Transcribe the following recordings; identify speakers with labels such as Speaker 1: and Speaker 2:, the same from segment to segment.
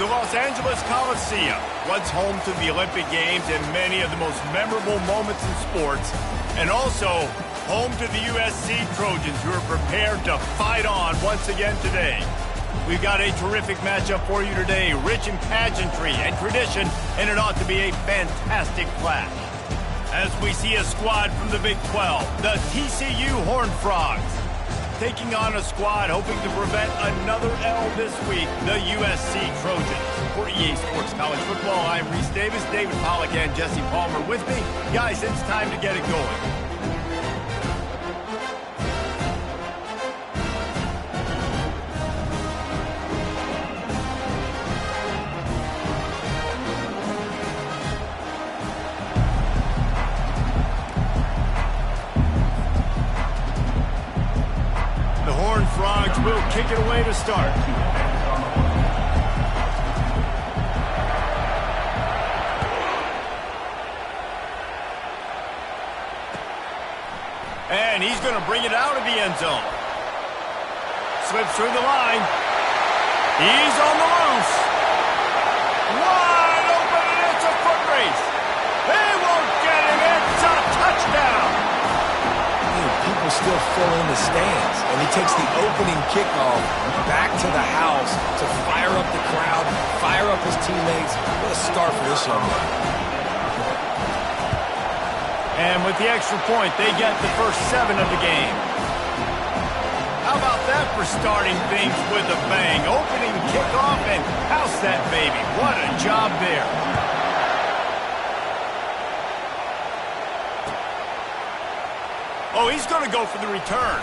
Speaker 1: The Los Angeles Coliseum, once home to the Olympic Games and many of the most memorable moments in sports, and also home to the USC Trojans, who are prepared to fight on once again today. We've got a terrific matchup for you today, rich in pageantry and tradition, and it ought to be a fantastic clash. As we see a squad from the Big 12, the TCU Horned Frogs, taking on a squad hoping to prevent another L this week, the USC Trojans. For EA Sports College Football, I'm Reese Davis, David Pollack, and Jesse Palmer with me. Guys, it's time to get it going. Frogs will kick it away to start. And he's going to bring it out of the end zone. Slips through the line. He's on the loose. Wide open, and it's a foot race. They won't get him. It's a touchdown.
Speaker 2: People still fill in the stands, and he takes the opening kickoff back to the house to fire up the crowd, fire up his teammates. What a start for this young man.
Speaker 1: And with the extra point, they get the first 7 of the game. How about that for starting things with a bang? Opening kickoff and house that baby. What a job there. Oh, he's going to go for the return.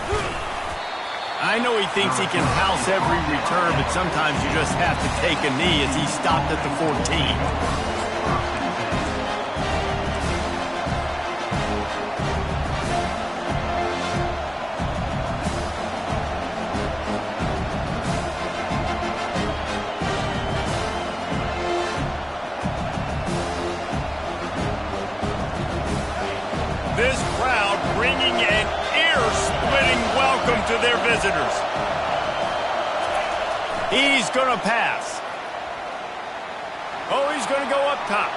Speaker 1: I know he thinks he can house every return, but sometimes you just have to take a knee as he stopped at the 14. This crowd bringing an ear-splitting welcome to their visitors. He's going to pass. Oh, he's going to go up top.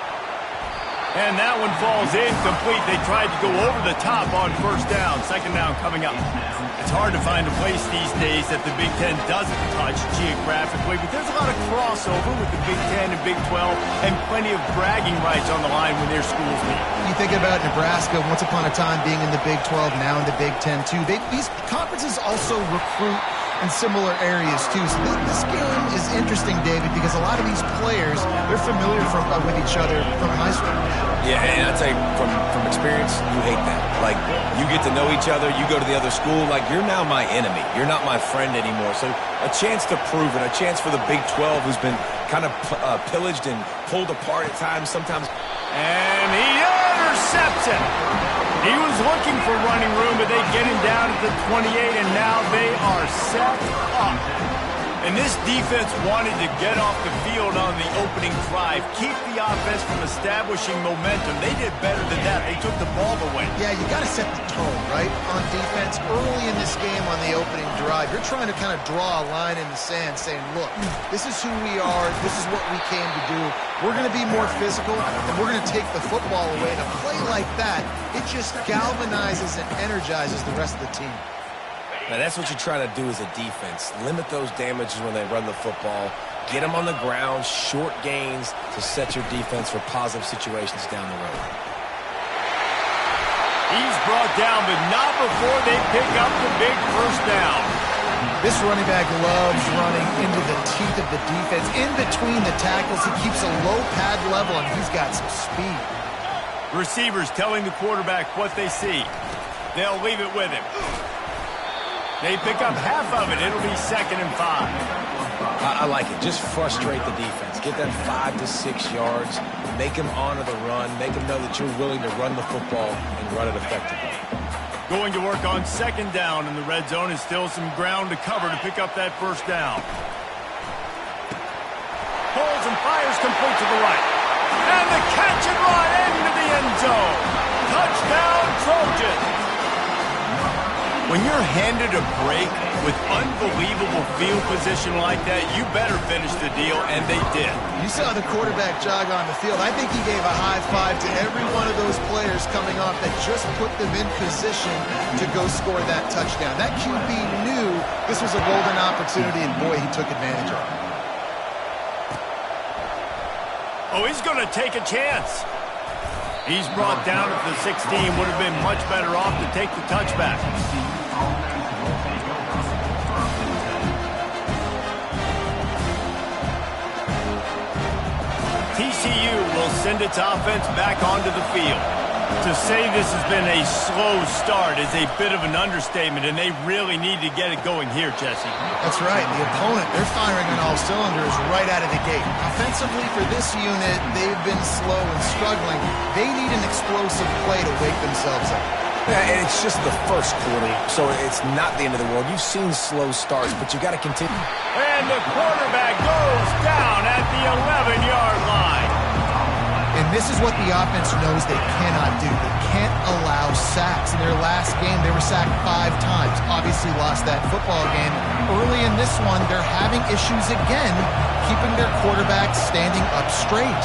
Speaker 1: And that one falls incomplete. They tried to go over the top on first down. Second down coming up. It's hard to find a place these days that the Big Ten doesn't touch geographically, but there's a lot of crossover with the Big Ten and Big 12 and plenty of bragging rights on the line when their schools meet.
Speaker 3: You think about Nebraska once upon a time being in the Big 12, now in the Big 10 too. These conferences also recruit in similar areas too. So this game is interesting, David, because a lot of these players, they're familiar with each other from high school.
Speaker 2: Yeah, and I tell you, from experience, you hate that. Like, you get to know each other, you go to the other school, like, you're now my enemy. You're not my friend anymore. So a chance to prove it, a chance for the Big 12, who's been kind of pillaged and pulled apart at times, sometimes.
Speaker 1: And he intercepts it. He was looking for running room, but they get him down at the 28, and now they are set up. And this defense wanted to get off the field on the opening drive, keep the offense from establishing momentum. They did better than that. They took the ball away.
Speaker 3: Yeah, you got to set the tone, right, on defense. Early in this game on the opening drive, you're trying to kind of draw a line in the sand saying, look, this is who we are. This is what we came to do. We're going to be more physical, and we're going to take the football away. And a play like that, it just galvanizes and energizes the rest of the team.
Speaker 2: Now, that's what you try to do as a defense. Limit those damages when they run the football. Get them on the ground, short gains to set your defense for positive situations down the road.
Speaker 1: He's brought down, but not before they pick up the big first down.
Speaker 3: This running back loves running into the teeth of the defense. In between the tackles, he keeps a low pad level, and he's got some speed.
Speaker 1: Receivers telling the quarterback what they see. They'll leave it with him. They pick up half of it. It'll be 2nd and 5.
Speaker 2: I like it. Just frustrate the defense. Get that 5 to 6 yards. Make them honor the run. Make them know that you're willing to run the football and run it effectively.
Speaker 1: Going to work on 2nd down in the red zone, and still some ground to cover to pick up that first down. Pulls and fires complete to the right. And the catch and run into the end zone. Touchdown, Trojans. When you're handed a break with unbelievable field position like that, you better finish the deal, and they did.
Speaker 3: You saw the quarterback jog on the field. I think he gave a high five to every one of those players coming off that just put them in position to go score that touchdown. That QB knew this was a golden opportunity, and boy, he took advantage of it.
Speaker 1: Oh, he's going to take a chance. He's brought down at the 16. Would have been much better off to take the touchback. TCU will send its offense back onto the field. To say this has been a slow start is a bit of an understatement, and they really need to get it going here, Jesse.
Speaker 3: That's right. The opponent, they're firing on all cylinders right out of the gate. Offensively for this unit, they've been slow and struggling. They need an explosive play to wake themselves up.
Speaker 2: Yeah, and it's just the first quarter, so it's not the end of the world. You've seen slow starts, but you got to continue.
Speaker 1: And the quarterback goes down at the 11-yard line.
Speaker 3: And this is what the offense knows they cannot do. They can't allow sacks. In their last game, they were sacked 5 times. Obviously lost that football game. Early in this one, they're having issues again, keeping their quarterback standing up straight.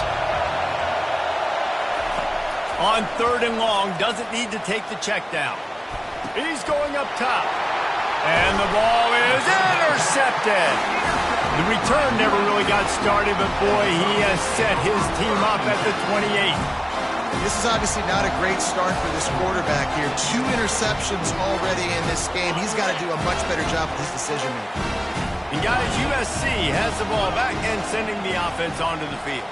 Speaker 1: On 3rd and long, doesn't need to take the check down. He's going up top. And the ball is intercepted. The return never really got started, but boy, he has set his team up at the 28.
Speaker 3: This is obviously not a great start for this quarterback here. 2 interceptions already in this game. He's got to do a much better job with his decision-making.
Speaker 1: And guys, USC has the ball back and sending the offense onto the field.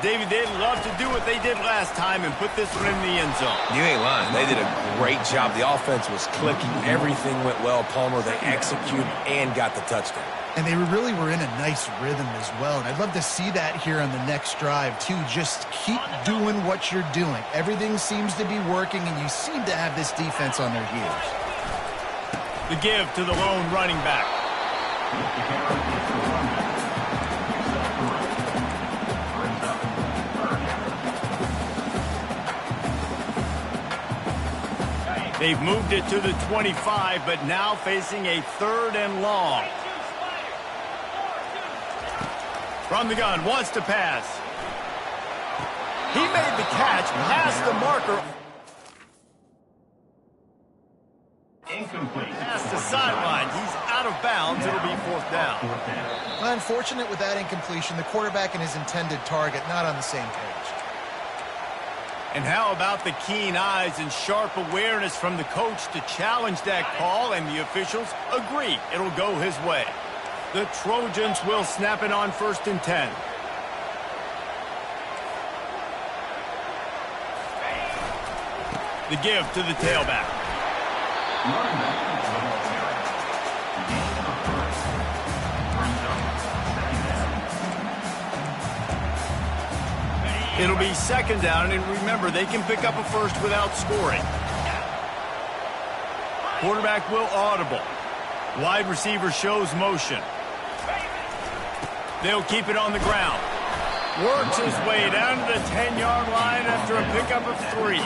Speaker 1: David, they'd love to do what they did last time and put this one in the end zone.
Speaker 2: You ain't lying. They did a great job. The offense was clicking. Everything went well. Palmer, they executed and got the touchdown.
Speaker 3: And they really were in a nice rhythm as well. And I'd love to see that here on the next drive, too. Just keep doing what you're doing. Everything seems to be working, and you seem to have this defense on their heels.
Speaker 1: The give to the lone running back. They've moved it to the 25, but now facing a 3rd and long. From the gun, wants to pass. He made the catch, past the marker.
Speaker 4: Incomplete.
Speaker 1: Past the sideline. He's out of bounds. It'll be 4th down.
Speaker 3: Unfortunate with that incompletion. The quarterback and his intended target not on the same page.
Speaker 1: And how about the keen eyes and sharp awareness from the coach to challenge that call, and the officials agree it'll go his way. The Trojans will snap it on 1st and 10. The give to the tailback. It'll be 2nd down, and remember, they can pick up a first without scoring. Quarterback will audible. Wide receiver shows motion. They'll keep it on the ground. Works his way down to the 10-yard line after a pickup of 3.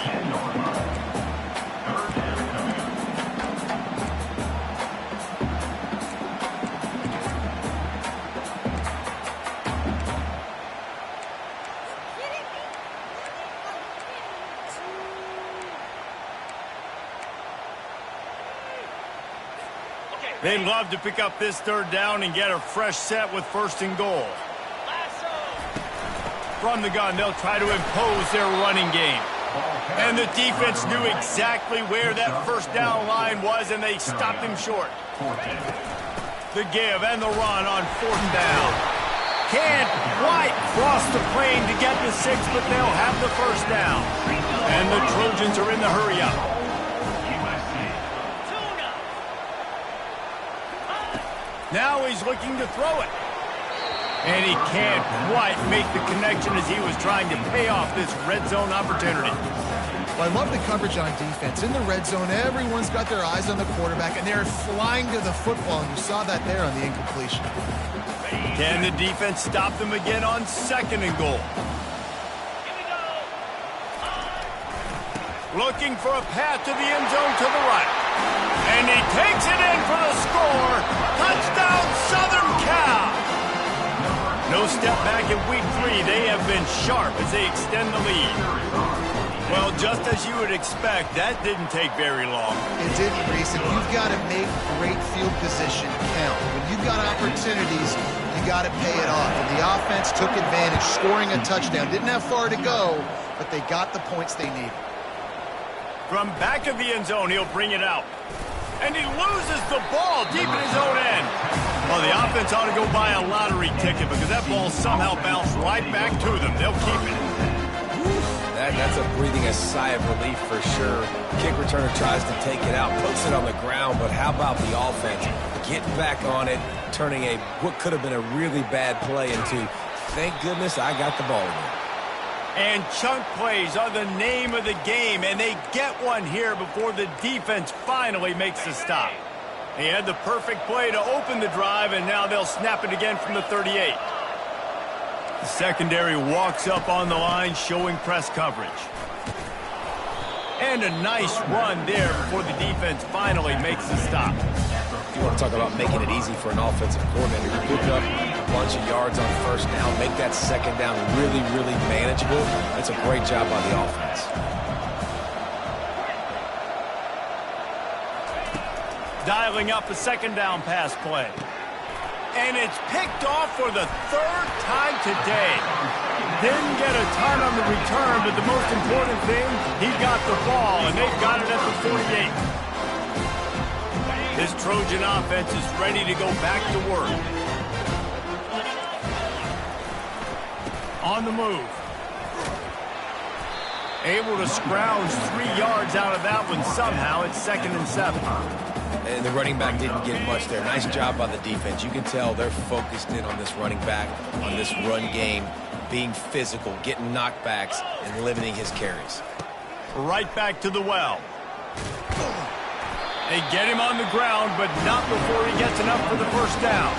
Speaker 1: They'd love to pick up this 3rd down and get a fresh set with 1st and goal. From the gun, they'll try to impose their running game. And the defense knew exactly where that 1st down line was, and they stopped him short. The give and the run on 4th down. Can't quite cross the plane to get the 6, but they'll have the 1st down. And the Trojans are in the hurry-up. Now he's looking to throw it. And he can't quite make the connection as he was trying to pay off this red zone opportunity.
Speaker 3: Well, I love the coverage on defense. In the red zone, everyone's got their eyes on the quarterback, and they're flying to the football, and you saw that there on the incompletion.
Speaker 1: Can the defense stop them again on 2nd and goal? Looking for a path to the end zone to the right. And he takes it in for the score. Touchdown, Southern Cal. No step back in week 3. They have been sharp as they extend the lead. Well, just as you would expect, that didn't take very long.
Speaker 3: It didn't, Reese, and you've got to make great field position count. When you've got opportunities, you got to pay it off. And the offense took advantage, scoring a touchdown. Didn't have far to go, but they got the points they needed.
Speaker 1: From back of the end zone, he'll bring it out. And he loses the ball deep in his own end. Well, the offense ought to go buy a lottery ticket because that ball somehow bounced right back to them. They'll keep it.
Speaker 2: That's a breathing a sigh of relief for sure. Kick returner tries to take it out, puts it on the ground, but how about the offense getting back on it, turning what could have been a really bad play into, thank goodness I got the ball again.
Speaker 1: And chunk plays are the name of the game, and they get one here before the defense finally makes the stop. They had the perfect play to open the drive, and now they'll snap it again from the 38. The secondary walks up on the line, showing press coverage. And a nice run there before the defense finally makes the stop.
Speaker 2: You want to talk about making it easy for an offensive coordinator. You pick up a bunch of yards on first down, make that second down really, really manageable. That's a great job by the offense.
Speaker 1: Dialing up a second down pass play. And it's picked off for the 3rd time today. Didn't get a ton on the return, but the most important thing, he got the ball, and they've got it at the 48. This Trojan offense is ready to go back to work. On the move. Able to scrounge 3 yards out of that one somehow. It's 2nd and 7.
Speaker 2: And the running back didn't get much there. Nice job by the defense. You can tell they're focused in on this running back, on this run game, being physical, getting knockbacks, and limiting his carries.
Speaker 1: Right back to the well. They get him on the ground, but not before he gets enough for the first down.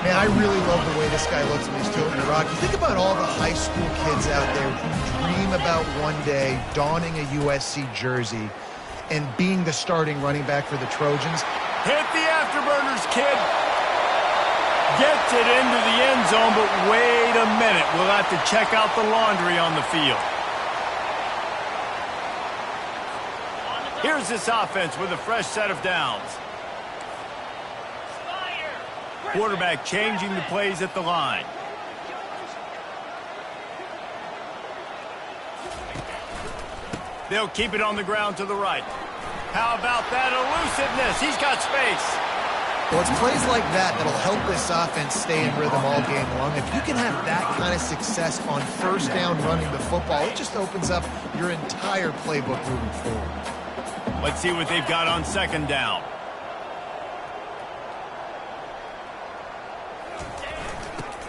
Speaker 3: Man, I really love the way this guy looks when he's tilting the rock. You think about all the high school kids out there who dream about one day donning a USC jersey and being the starting running back for the Trojans.
Speaker 1: Hit the afterburners, kid. Gets it into the end zone, but wait a minute. We'll have to check out the laundry on the field. Here's this offense with a fresh set of downs. Quarterback changing the plays at the line. They'll keep it on the ground to the right. How about that elusiveness? He's got space.
Speaker 3: Well, it's plays like that that'll help this offense stay in rhythm all game long. If you can have that kind of success on first down running the football, it just opens up your entire playbook moving forward.
Speaker 1: Let's see what they've got on second down.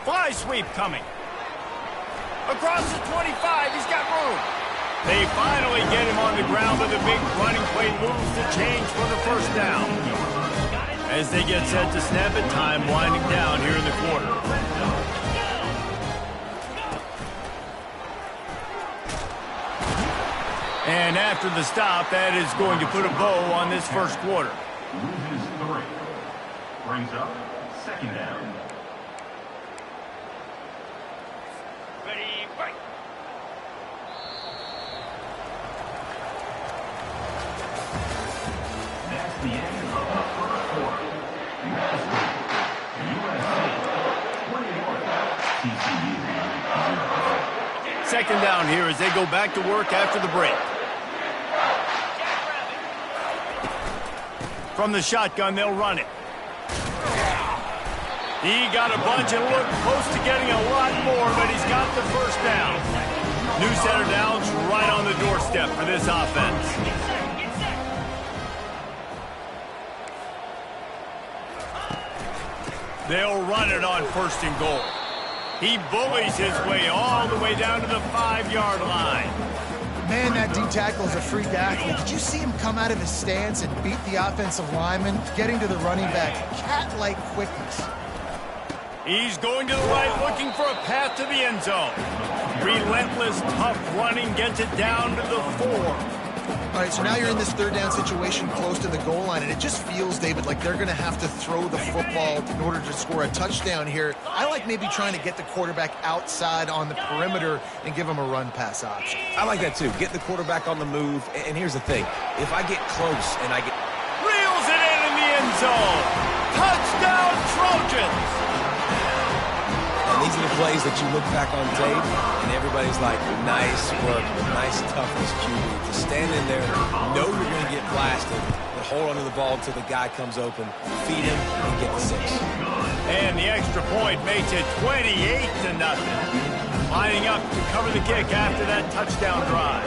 Speaker 1: Fly sweep coming. Across the 25, he's got room. They finally get him on the ground with a big running play moves to change for the first down. As they get set to snap it, time winding down here in the quarter. And after the stop, that is going to put a bow on this first quarter.
Speaker 4: Loses 3. Brings up second down.
Speaker 1: Ready, break.
Speaker 4: That's the end of the first quarter.
Speaker 1: Second down here as they go back to work after the break. From the shotgun, they'll run it. He got a bunch and looked close to getting a lot more, but he's got the first down. New set of downs right on the doorstep for this offense. They'll run it on 1st and goal. He bullies his way all the way down to the 5-yard line.
Speaker 3: Man, that D-tackle is a freak athlete. Did you see him come out of his stance and beat the offensive lineman, getting to the running back? Cat-like quickness.
Speaker 1: He's going to the right, looking for a path to the end zone. Relentless, tough running gets it down to the 4.
Speaker 3: All right, so now you're in this third down situation close to the goal line, and it just feels, David, like they're going to have to throw the football in order to score a touchdown here. I like maybe trying to get the quarterback outside on the perimeter and give him a run-pass option.
Speaker 2: I like that, too. Get the quarterback on the move. And here's the thing. If I get close and I get...
Speaker 1: Reels it in the end zone. Touchdown, Trojans.
Speaker 2: And these are the plays that you look back on tape, and everybody's like, nice work, nice toughness, QB. To stand in there, know you're going to get blasted, but hold onto the ball until the guy comes open, feed him, and get the 6.
Speaker 1: And the extra point makes it 28-0. Lining up to cover the kick after that touchdown drive.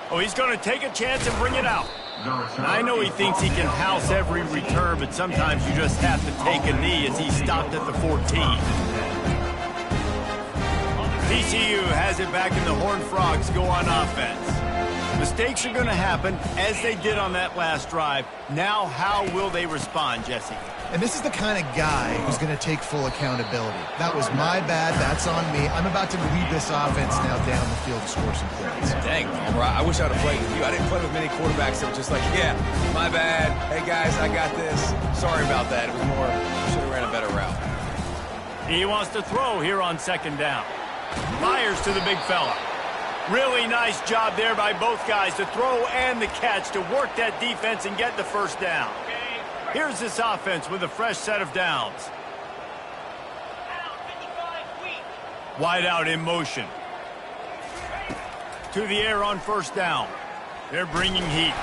Speaker 1: Oh, he's going to take a chance and bring it out. I know he thinks he can house every return, but sometimes you just have to take a knee as he stopped at the 14. TCU has it back and the Horned Frogs go on offense. Mistakes are going to happen, as they did on that last drive. Now, how will they respond, Jesse?
Speaker 3: And this is the kind of guy who's going to take full accountability. That was my bad. That's on me. I'm about to lead this offense now down the field to score some points.
Speaker 2: Dang, I wish I would have played with you. I didn't play with many quarterbacks that were just like, yeah, my bad. Hey, guys, I got this. Sorry about that. It was more, should have ran a better route.
Speaker 1: He wants to throw here on second down. Fires to the big fella. Really nice job there by both guys to throw and the catch to work that defense and get the first down. Here's this offense with a fresh set of downs. Wide out in motion. To the air on first down. They're bringing heat.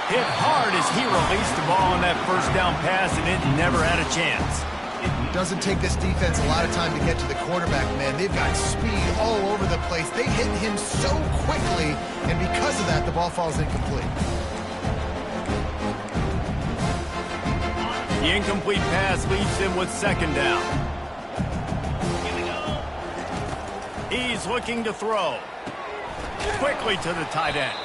Speaker 1: Hit hard as he released the ball on that first down pass, and it never had a chance.
Speaker 3: It doesn't take this defense a lot of time to get to the quarterback, man. They've got speed all over the place. They hit him so quickly, and because of that, the ball falls incomplete.
Speaker 1: The incomplete pass leaves him with second down. He's looking to throw. Quickly to the tight end.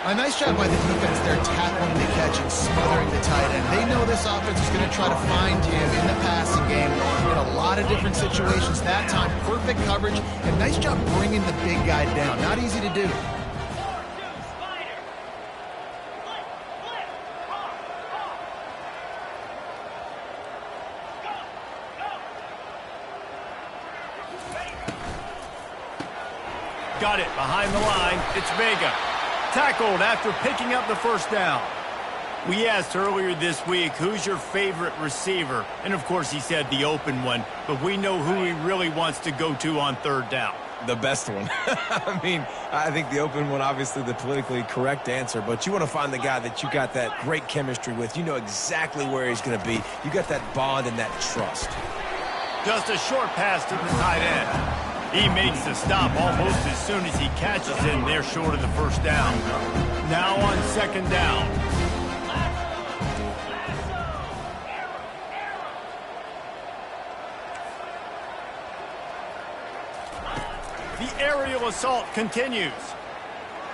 Speaker 3: A nice job by the defense there, tackling the catch and smothering the tight end. They know this offense is going to try to find him in the passing game in a lot of different situations. That time, perfect coverage, and nice job bringing the big guy down. Not easy to do.
Speaker 1: Got it behind the line. It's Vega. Tackled after picking up the first down. We asked earlier this week, who's your favorite receiver? And, of course, he said the open one. But we know who he really wants to go to on third down.
Speaker 2: The best one. I mean, I think the open one, obviously the politically correct answer, but you want to find the guy that you got that great chemistry with. You know exactly where he's going to be. You got that bond and that trust.
Speaker 1: Just a short pass to the tight end. He makes the stop almost as soon as he catches it, and they're short of the first down. Now on second down. The aerial assault continues.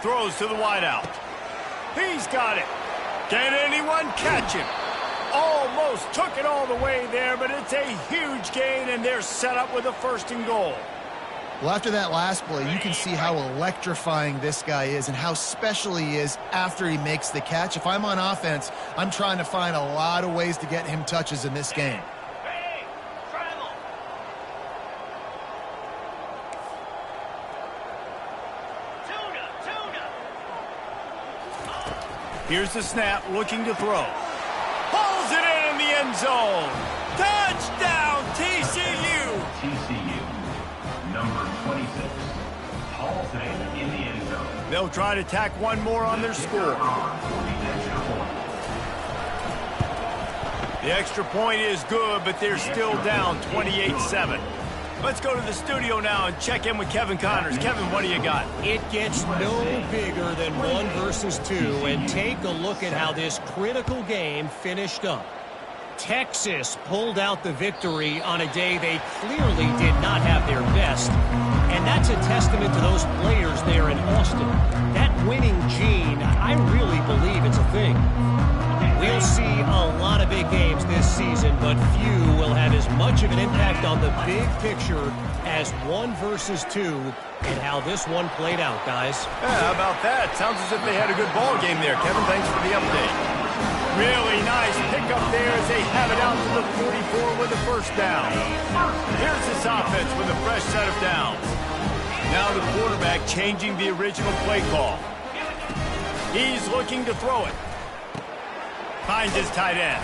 Speaker 1: Throws to the wideout. He's got it. Can anyone catch him? Almost took it all the way there, but it's a huge gain, and they're set up with a first and goal.
Speaker 3: Well, after that last play, you can see how electrifying this guy is and how special he is after he makes the catch. If I'm on offense, I'm trying to find a lot of ways to get him touches in this game.
Speaker 1: Here's the snap, looking to throw. Pulls it in the end zone. Touchdown, TCU!
Speaker 4: TCU, number 26, hauls it in the end zone.
Speaker 1: They'll try to tack one more on their score. The extra point is good, but they're still down 28-7. Let's go to the studio now and check in with Kevin Connors. Kevin, what do you got?
Speaker 5: It gets no bigger than 1 versus 2, and take a look at how this critical game finished up. Texas pulled out the victory on a day they clearly did not have their best, and that's a testament to those players there in Austin. That winning gene, I really believe it's a thing. We'll see a lot of big games this season, but few will have as much of an impact on the big picture as 1 versus 2 and how this one played out, guys.
Speaker 1: Yeah, how about that? Sounds as if they had a good ball game there. Kevin, thanks for the update. Really nice pickup there as they have it out to the 44 with the first down. Here's this offense with a fresh set of downs. Now the quarterback changing the original play call. He's looking to throw it. Finds his tight end.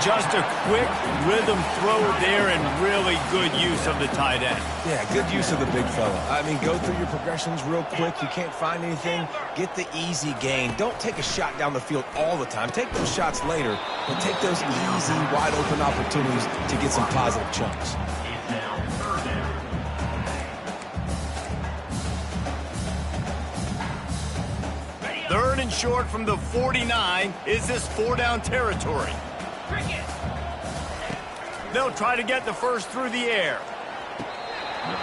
Speaker 1: Just a quick rhythm throw there and really good use of the tight end.
Speaker 2: Yeah, good use of the big fella. I mean, go through your progressions real quick. You can't find anything. Get the easy gain. Don't take a shot down the field all the time. Take those shots later, but take those easy, wide-open opportunities to get some positive chunks.
Speaker 4: It's now 3rd down.
Speaker 1: Third and short from the 49. Is this 4-down territory? They'll try to get the first through the air.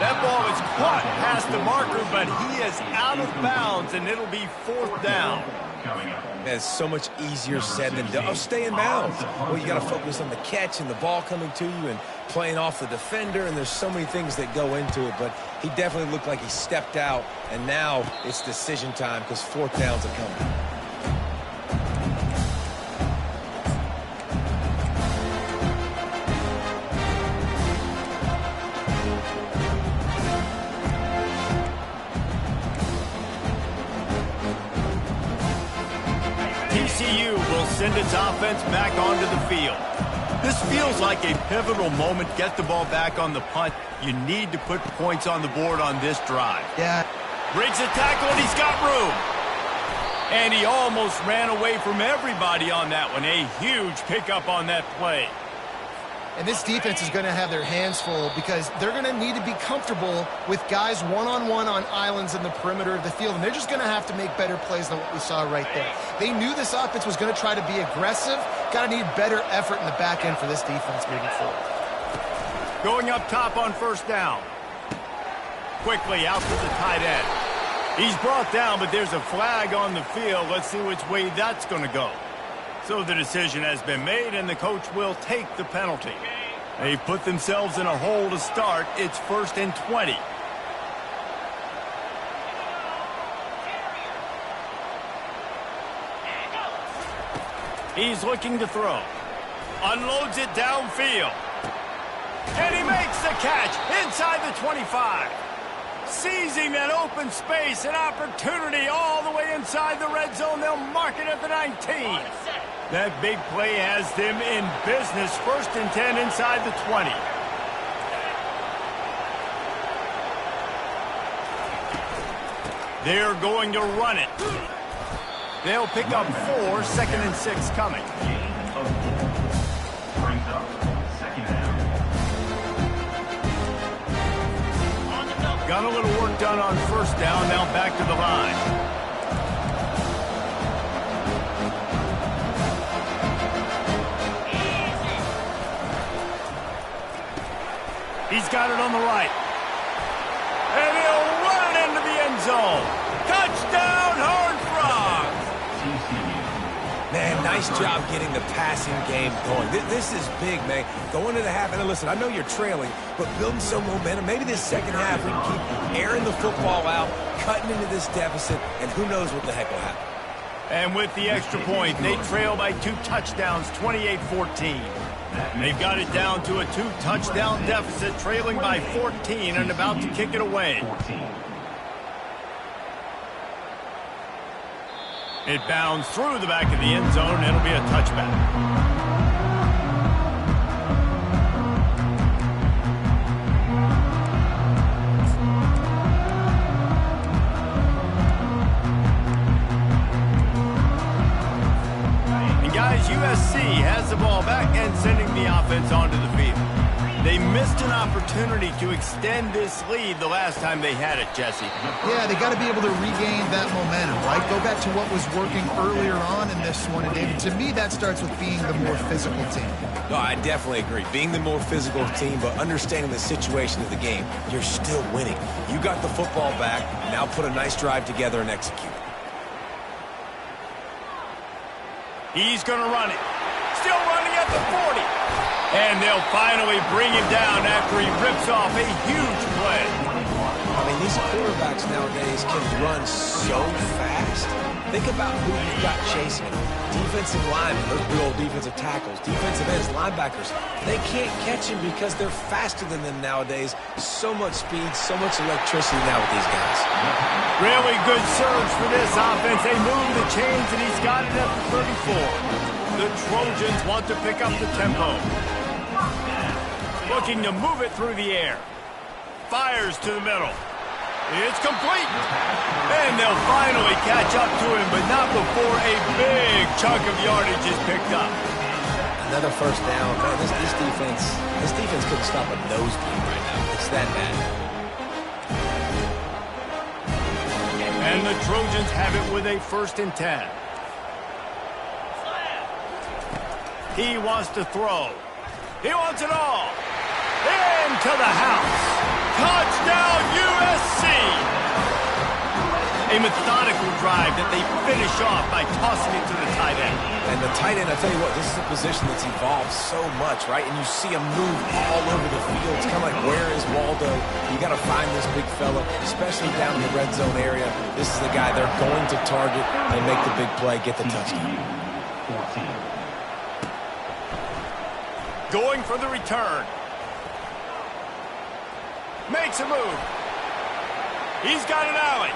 Speaker 1: That ball is caught past the marker, but he is out of bounds, and it'll be 4th down.
Speaker 2: It's so much easier said than done. Oh, stay in bounds. Well, you got to focus on the catch and the ball coming to you and playing off the defender, and there's so many things that go into it, but he definitely looked like he stepped out, and now it's decision time because 4th downs are coming.
Speaker 1: TCU will send its offense back onto the field. This feels like a pivotal moment. Get the ball back on the punt. You need to put points on the board on this drive.
Speaker 3: Yeah.
Speaker 1: Breaks the tackle, and he's got room. And he almost ran away from everybody on that one. A huge pickup on that play.
Speaker 3: And this defense is going to have their hands full because they're going to need to be comfortable with guys one-on-one on islands in the perimeter of the field. And they're just going to have to make better plays than what we saw right there. They knew this offense was going to try to be aggressive. Got to need better effort in the back end for this defense moving forward.
Speaker 1: Going up top on 1st down. Quickly out to the tight end. He's brought down, but there's a flag on the field. Let's see which way that's going to go. So the decision has been made, and the coach will take the penalty. They've put themselves in a hole to start. It's 1st and 20. He's looking to throw. Unloads it downfield. And he makes the catch inside the 25. Seizing that open space, an opportunity all the way inside the red zone. They'll mark it at the 19. That big play has them in business. 1st and 10 inside the 20. They're going to run it. They'll pick up 4, 2nd and 6 coming.
Speaker 4: Brings up 2nd down.
Speaker 1: Got a little work done on 1st down. Now back to the line. He's got it on the right. And he'll run it into the end zone. Touchdown, Horned Frogs!
Speaker 2: Man, nice job getting the passing game going. This is big, man. Going into the half, and listen, I know you're trailing, but building some momentum. Maybe this second half we can keep airing the football out, cutting into this deficit, and who knows what the heck will happen.
Speaker 1: And with the extra point, they trail by 2 touchdowns, 28-14. They've got it down to a 2-touchdown deficit, trailing by 14 and about to kick it away. It bounds through the back of the end zone, and it'll be a touchback. Guys, USC has the ball back and sending the offense onto the field. They missed an opportunity to extend this lead the last time they had it, Jesse.
Speaker 3: Yeah, they got to be able to regain that momentum, right? Go back to what was working earlier on in this one. And, David, to me, that starts with being the more physical team.
Speaker 2: No, I definitely agree. Being the more physical team, but understanding the situation of the game, you're still winning. You got the football back. Now put a nice drive together and execute.
Speaker 1: He's going to run it. Still running at the 40. And they'll finally bring him down after he rips off a huge play.
Speaker 2: I mean, these quarterbacks nowadays can run so fast. Think about who you've got chasing him. Defensive linemen, those big old defensive tackles, defensive ends, linebackers. They can't catch him because they're faster than them nowadays. So much speed, so much electricity now with these guys.
Speaker 1: Really good surge for this offense. They move the chains, and he's got it at the 34. The Trojans want to pick up the tempo. Looking to move it through the air. Fires to the middle. It's complete. And they'll finally catch up to him, but not before a big chunk of yardage is picked up.
Speaker 2: Another first down. Man, this defense couldn't stop a nosebleed right now. It's that bad.
Speaker 1: And the Trojans have it with a 1st and 10. He wants to throw. He wants it all. Into the house. Touchdown, USC! A methodical drive that they finish off by tossing it to the tight end.
Speaker 2: And the tight end, I tell you what, this is a position that's evolved so much, right? And you see him move all over the field. It's kind of like, where is Waldo? You got to find this big fella, especially down in the red zone area. This is the guy they're going to target and make the big play, get the touchdown.
Speaker 1: Going for the return. Makes a move. He's got an alley.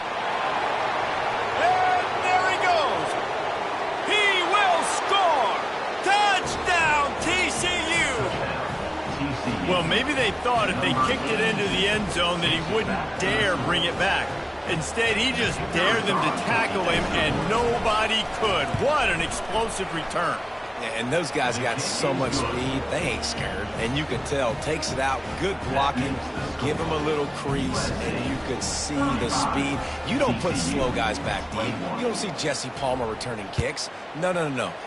Speaker 1: And there he goes. He will score. Touchdown, TCU. Well, maybe they thought if they kicked it into the end zone that he wouldn't dare bring it back. Instead, he just dared them to tackle him, and nobody could. What an explosive return.
Speaker 2: And those guys got so much speed, they ain't scared. And you can tell, takes it out, good blocking, give him a little crease, and you could see the speed. You don't put slow guys back deep. You don't see Jesse Palmer returning kicks. No.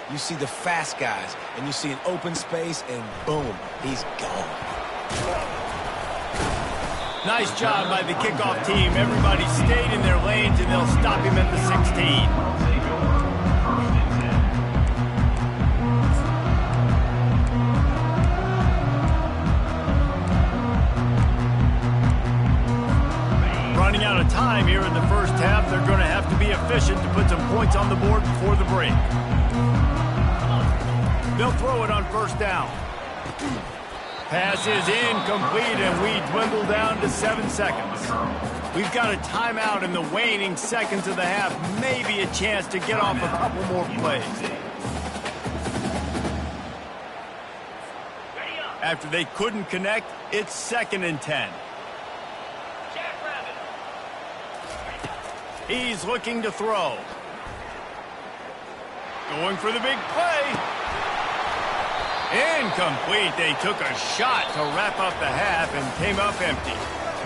Speaker 2: You see the fast guys, and you see an open space, and boom, he's gone.
Speaker 1: Nice job by the kickoff team. Everybody stayed in their lanes, and they'll stop him at the 16. Running out of time here in the first half. They're going to have to be efficient to put some points on the board before the break. They'll throw it on 1st down. Pass is incomplete, and we dwindle down to 7 seconds. We've got a timeout in the waning seconds of the half. Maybe a chance to get off a couple more plays. After they couldn't connect, it's 2nd and 10. He's looking to throw. Going for the big play. Incomplete. They took a shot to wrap up the half and came up empty.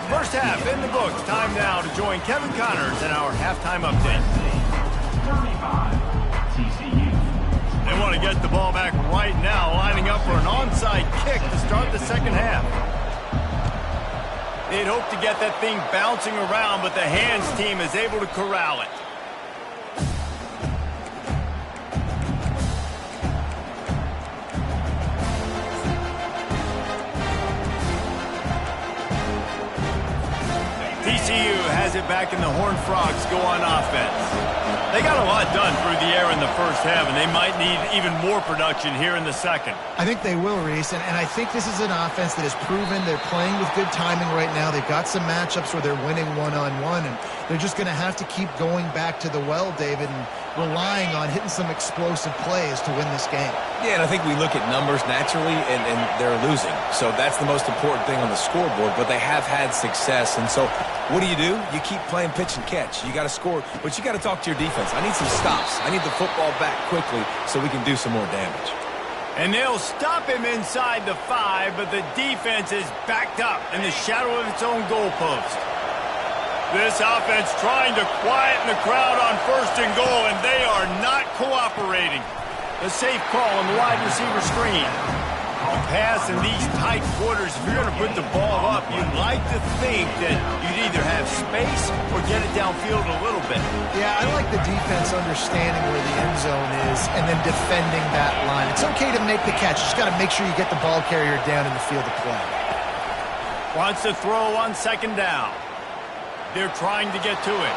Speaker 1: First half in the books. Time now to join Kevin Connors in our halftime update. They want to get the ball back right now, lining up for an onside kick to start the 2nd half. They'd hope to get that thing bouncing around, but the hands team is able to corral it. TCU has it back, and the Horned Frogs go on offense. They got a lot done through the air in the first half, and they might need even more production here in the second.
Speaker 3: I think they will, Reese, and I think this is an offense that has proven they're playing with good timing right now. They've got some matchups where they're winning one-on-one, and they're just going to have to keep going back to the well, David, and relying on hitting some explosive plays to win this game.
Speaker 2: Yeah, and I think we look at numbers naturally, and they're losing. So that's the most important thing on the scoreboard, but they have had success. And so what do? You keep playing pitch and catch. You got to score, but you got to talk to your defense. I need some stops. I need the football back quickly so we can do some more damage.
Speaker 1: And they'll stop him inside the 5, but the defense is backed up in the shadow of its own goalpost. This offense trying to quieten the crowd on 1st and goal, and they are not cooperating. A safe call on the wide receiver screen. A pass in these tight quarters, if you're going to put the ball up, you'd like to think that you'd either have space or get it downfield a little bit.
Speaker 3: Yeah, I like the defense understanding where the end zone is and then defending that line. It's okay to make the catch. You just got to make sure you get the ball carrier down in the field of play.
Speaker 1: Wants to throw on second down. They're trying to get to it.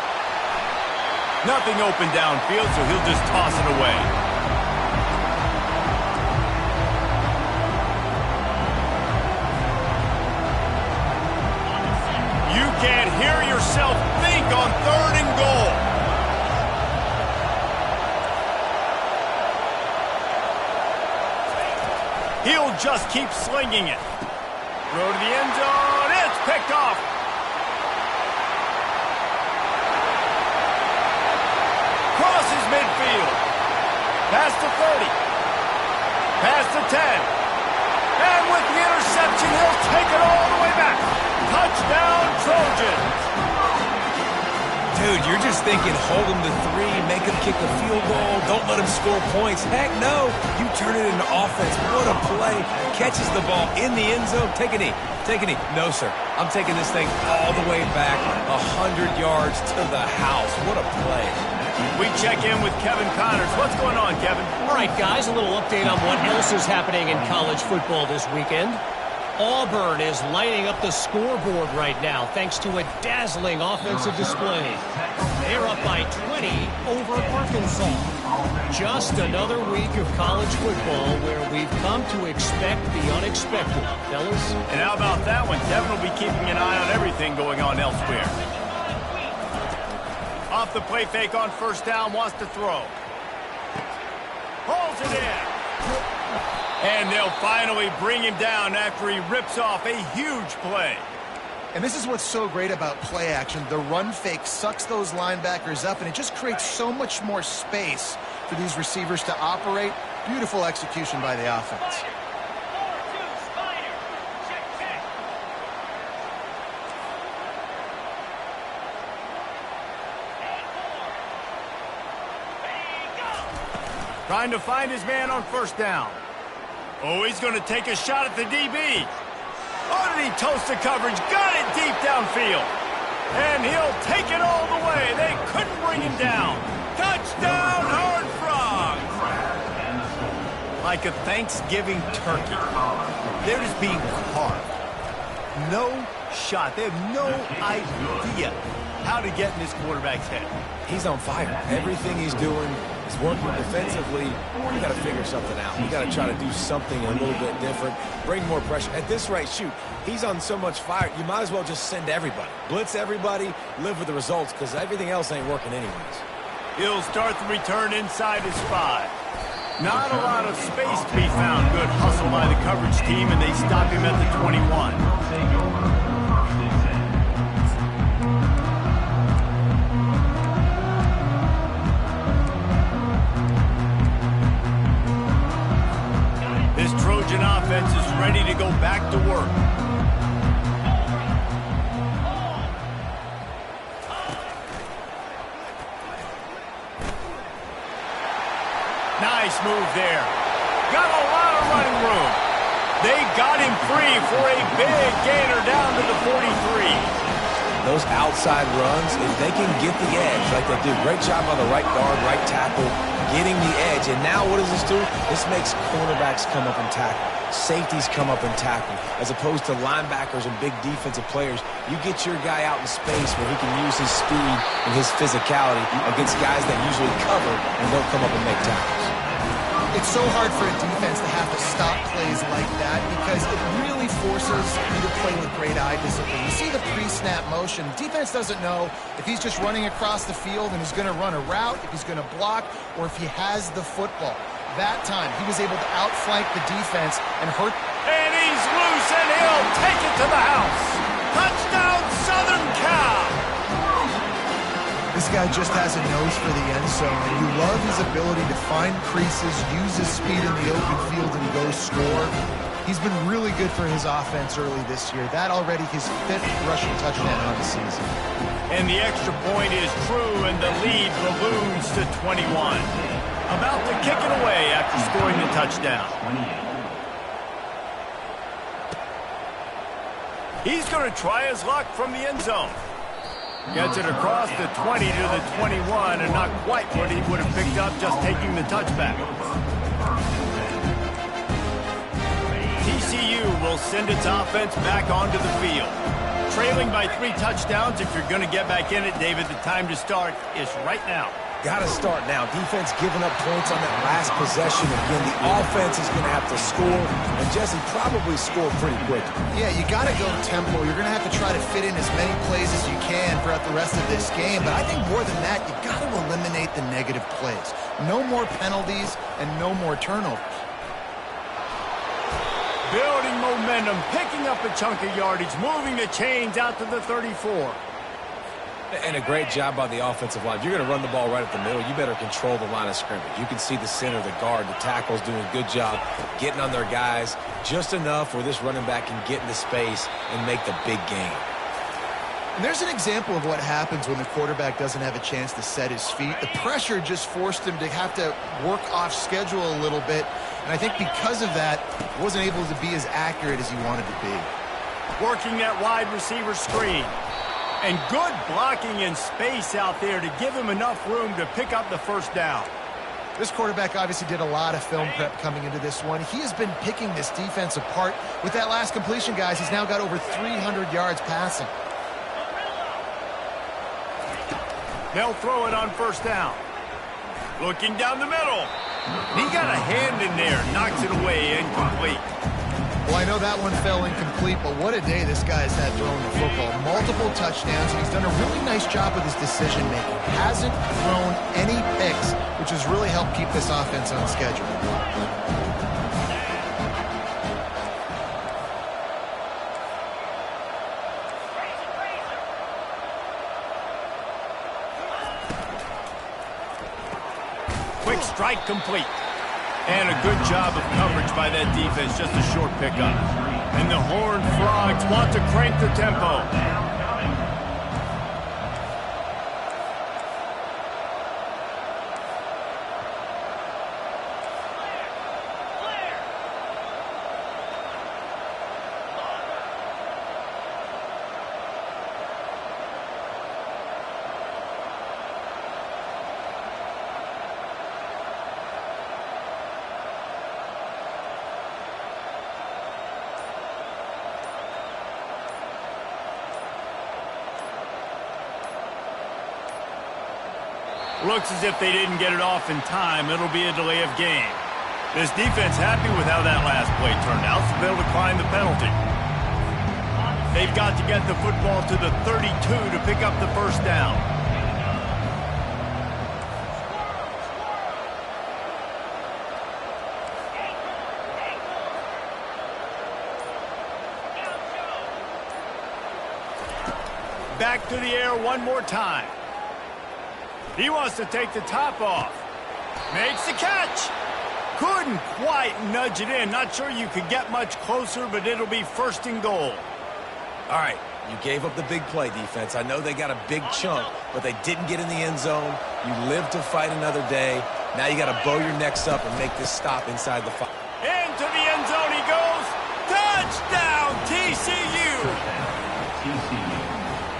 Speaker 1: Nothing open downfield, so he'll just toss it away. You can't hear yourself think on 3rd and goal. He'll just keep slinging it. Throw to the end zone. It's picked off. Crosses midfield. Past the 30. Past the 10. And with the interception, he'll take it all the way back. Touchdown, Trojans.
Speaker 2: Dude, you're just thinking, hold him to 3, make him kick a field goal, don't let him score points. Heck no, you turn it into offense. What a play. Catches the ball in the end zone. Take a knee. Take a knee. No, sir. I'm taking this thing all the way back 100 yards to the house. What a play.
Speaker 1: We check in with Kevin Connors. What's going on, Kevin?
Speaker 5: All right, guys, a little update on what else is happening in college football this weekend. Auburn is lighting up the scoreboard right now thanks to a dazzling offensive display. They're up by 20 over Arkansas. Just another week of college football where we've come to expect the unexpected, fellas.
Speaker 1: And how about that one? Kevin will be keeping an eye on everything going on elsewhere. Off the play fake on first down, wants to throw. Pulls it in. And they'll finally bring him down after he rips off a huge play.
Speaker 3: And this is what's so great about play action. The run fake sucks those linebackers up, and it just creates so much more space for these receivers to operate. Beautiful execution by the offense.
Speaker 1: Trying to find his man on first down. Oh, he's going to take a shot at the DB. Oh, did he toast the coverage? Got it deep downfield. And he'll take it all the way. They couldn't bring him down. Touchdown, Horned Frogs. Like a Thanksgiving turkey. They're just being carved. No shot. They have no idea how to get in this quarterback's head.
Speaker 2: He's on fire. Everything he's doing is working defensively. You got to figure something out. You got to try to do something a little bit different. Bring more pressure. At this rate, shoot, he's on so much fire, you might as well just send everybody. Blitz everybody, live with the results, because everything else ain't working anyways.
Speaker 1: He'll start the return inside his 5. Not a lot of space to be found. Good hustle by the coverage team, and they stop him at the 21. This Trojan offense is ready to go back to work. Nice move there. Got a lot of running room. They got him free for a big gainer down to the 43.
Speaker 2: Those outside runs, if they can get the edge, like they do, great job on the right guard, right tackle, getting the edge. And now what does this do? This makes cornerbacks come up and tackle. Safeties come up and tackle. As opposed to linebackers and big defensive players, you get your guy out in space where he can use his speed and his physicality against guys that usually cover and don't come up and make tackles.
Speaker 3: It's so hard for a defense to have to stop plays like that because it really forces you to play with great eye discipline. You see the pre-snap motion. Defense doesn't know if he's just running across the field and he's going to run a route, if he's going to block, or if he has the football. That time, he was able to outflank the defense and hurt.
Speaker 1: And he's loose, and he'll take it to the house. Touchdown, Southern Cal.
Speaker 3: This guy just has a nose for the end zone, and you love his ability to find creases, use his speed in the open field, and go score. He's been really good for his offense early this year. That already his 5th rushing touchdown on the season.
Speaker 1: And the extra point is true, and the lead balloons to 21. About to kick it away after scoring the touchdown. He's going to try his luck from the end zone. Gets it across the 20 to the 21, and not quite what he would have picked up just taking the touchback. TCU will send its offense back onto the field. Trailing by 3 touchdowns, if you're going to get back in it, David, the time to start is right now.
Speaker 2: Got to start now. Defense giving up points on that last possession. Again, the offense is going to have to score, and Jesse probably score pretty quick.
Speaker 3: Yeah, you got to go tempo. You're going to have to try to fit in as many plays as you can throughout the rest of this game. But I think more than that, you got to eliminate the negative plays. No more penalties and no more turnovers.
Speaker 1: Building momentum, picking up a chunk of yardage, moving the chains out to the 34.
Speaker 2: And a great job by the offensive line. If you're going to run the ball right at the middle, you better control the line of scrimmage. You can see the center, the guard, the tackles doing a good job getting on their guys just enough where this running back can get into space and make the big game.
Speaker 3: And there's an example of what happens when the quarterback doesn't have a chance to set his feet. The pressure just forced him to have to work off schedule a little bit. And I think because of that, he wasn't able to be as accurate as he wanted to be.
Speaker 1: Working that wide receiver screen. And good blocking in space out there to give him enough room to pick up the first down.
Speaker 3: This quarterback obviously did a lot of film prep coming into this one. He has been picking this defense apart. With that last completion, guys, he's now got over 300 yards passing.
Speaker 1: They'll throw it on first down. Looking down the middle. He got a hand in there, knocks it away, incomplete.
Speaker 3: Well, I know that one fell incomplete, but what a day this guy has had throwing the football. Multiple touchdowns, and he's done a really nice job with his decision-making. Hasn't thrown any picks, which has really helped keep this offense on schedule.
Speaker 1: Quick strike complete. And a good job of coverage by that defense, just a short pickup. And the Horned Frogs want to crank the tempo. Looks as if they didn't get it off in time. It'll be a delay of game. This defense happy with how that last play turned out, so they'll decline the penalty. They've got to get the football to the 32 to pick up the first down. Back to the air one more time. He wants to take the top off. Makes the catch. Couldn't quite nudge it in. Not sure you could get much closer, but it'll be first and goal.
Speaker 2: All right, you gave up the big play, defense. I know they got a big chunk, but they didn't get in the end zone. You live to fight another day. Now you got to bow your necks up and make this stop inside the 5.
Speaker 1: Into the end zone he goes. Touchdown, TCU.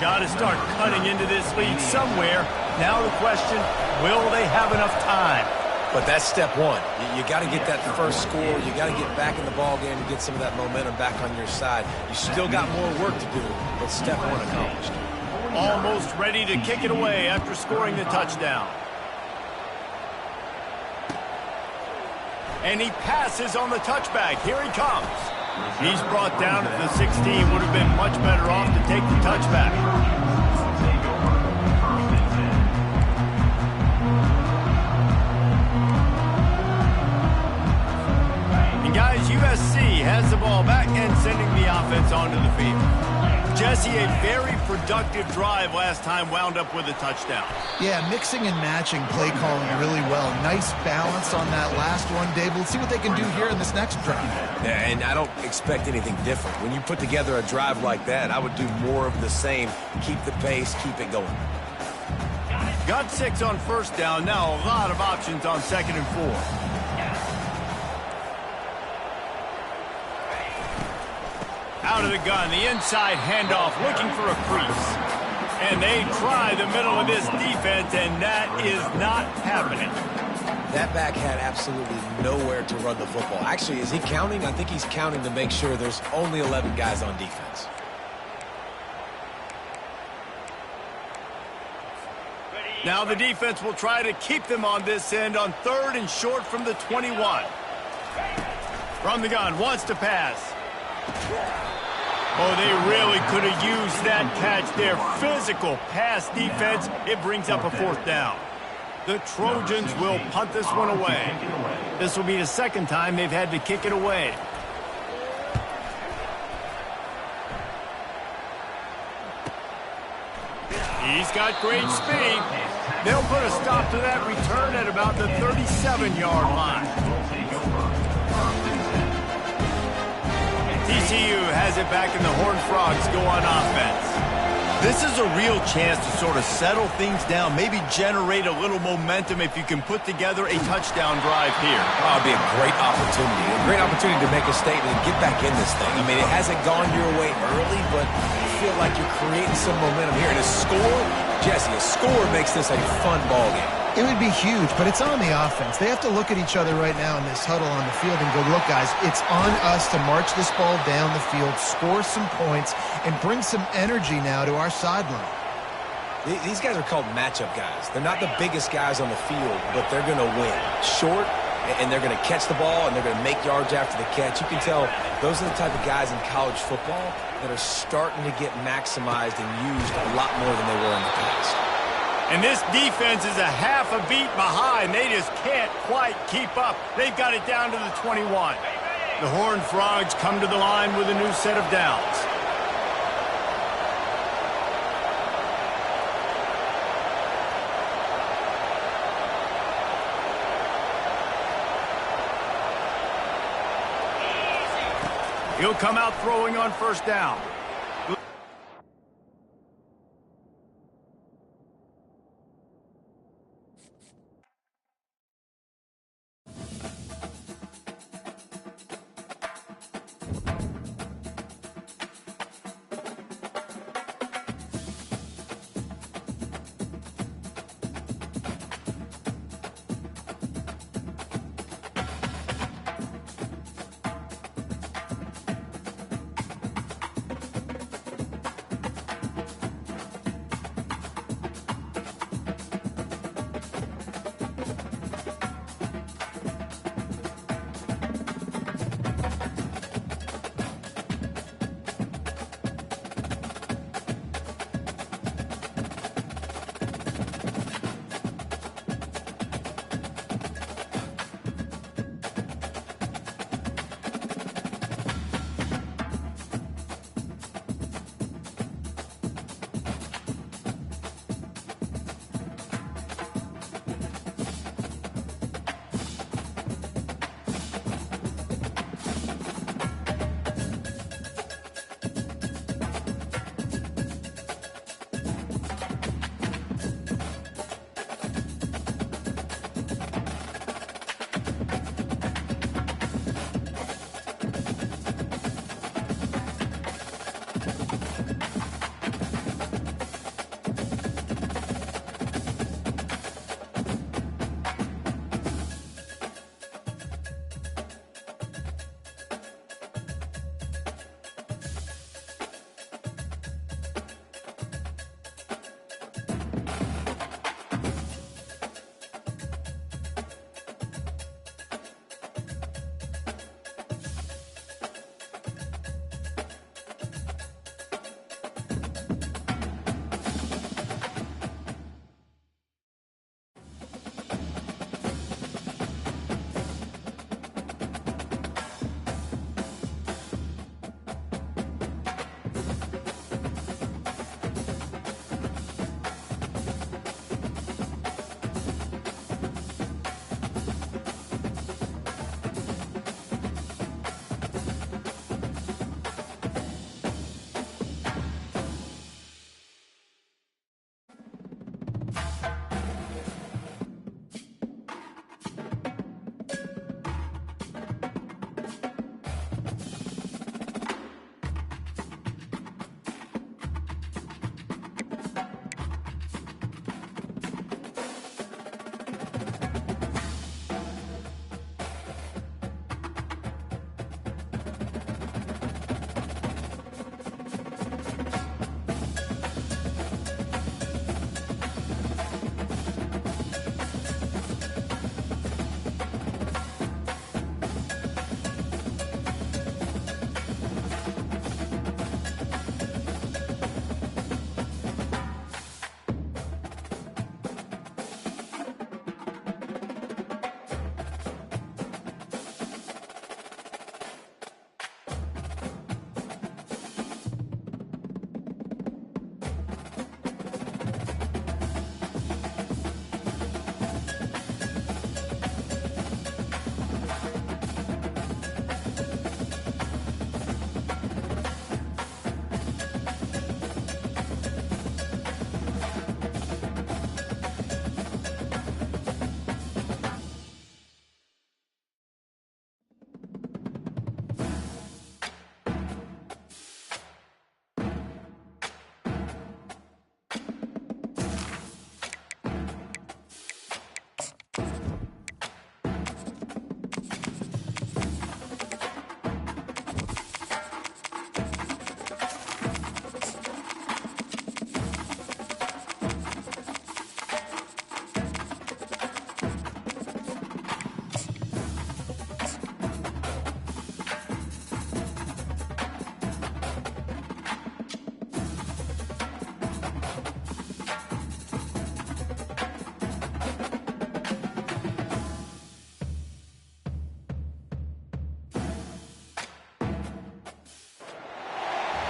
Speaker 1: Got to start cutting into this lead somewhere. Now the question, will they have enough time?
Speaker 2: But that's step one. You got to get that first score. You got to get back in the ball game and get some of that momentum back on your side. You still got more work to do, but step one accomplished.
Speaker 1: Almost ready to kick it away after scoring the touchdown. And he passes on the touchback. Here he comes. He's brought down at the 16. Would have been much better off to take the touchback. And guys, USC has the ball back and sending the offense onto the field. Jesse, a very productive drive last time, wound up with a touchdown.
Speaker 3: Yeah, mixing and matching play calling really well. Nice balance on that last one, Dave. Let's see what they can do here in this next drive.
Speaker 2: Yeah, and I don't expect anything different. When you put together a drive like that, I would do more of the same. Keep the pace, keep it going.
Speaker 1: Got 6 on first down. Now a lot of options on 2nd and 4. Out out of the gun. The inside handoff looking for a crease. And they try the middle of this defense, and that is not happening.
Speaker 2: That back had absolutely nowhere to run the football. Actually, is he counting? I think he's counting to make sure there's only 11 guys on defense.
Speaker 1: Now the defense will try to keep them on this end on 3rd and short from the 21. From the gun, wants to pass. Oh, they really could have used that catch there. Physical pass defense. It brings up a 4th down. The Trojans will punt this one away. This will be the 2nd time they've had to kick it away. He's got great speed. They'll put a stop to that return at about the 37-yard line. TCU has it back, and the Horned Frogs go on offense. This is a real chance to sort of settle things down, maybe generate a little momentum if you can put together a touchdown drive here.
Speaker 2: Oh, it'd be a great opportunity to make a statement and get back in this thing. I mean, it hasn't gone your way early, but you feel like you're creating some momentum here. And a score, Jesse, a score makes this a fun ball game.
Speaker 3: It would be huge, but it's on the offense. They have to look at each other right now in this huddle on the field and go, look, guys, it's on us to march this ball down the field, score some points, and bring some energy now to our sideline.
Speaker 2: These guys are called matchup guys. They're not the biggest guys on the field, but they're going to win. Short, and they're going to catch the ball, and they're going to make yards after the catch. You can tell those are the type of guys in college football that are starting to get maximized and used a lot more than they were in the past.
Speaker 1: And this defense is a half a beat behind. They just can't quite keep up. They've got it down to the 21. The Horned Frogs come to the line with a new set of downs. He'll come out throwing on 1st down.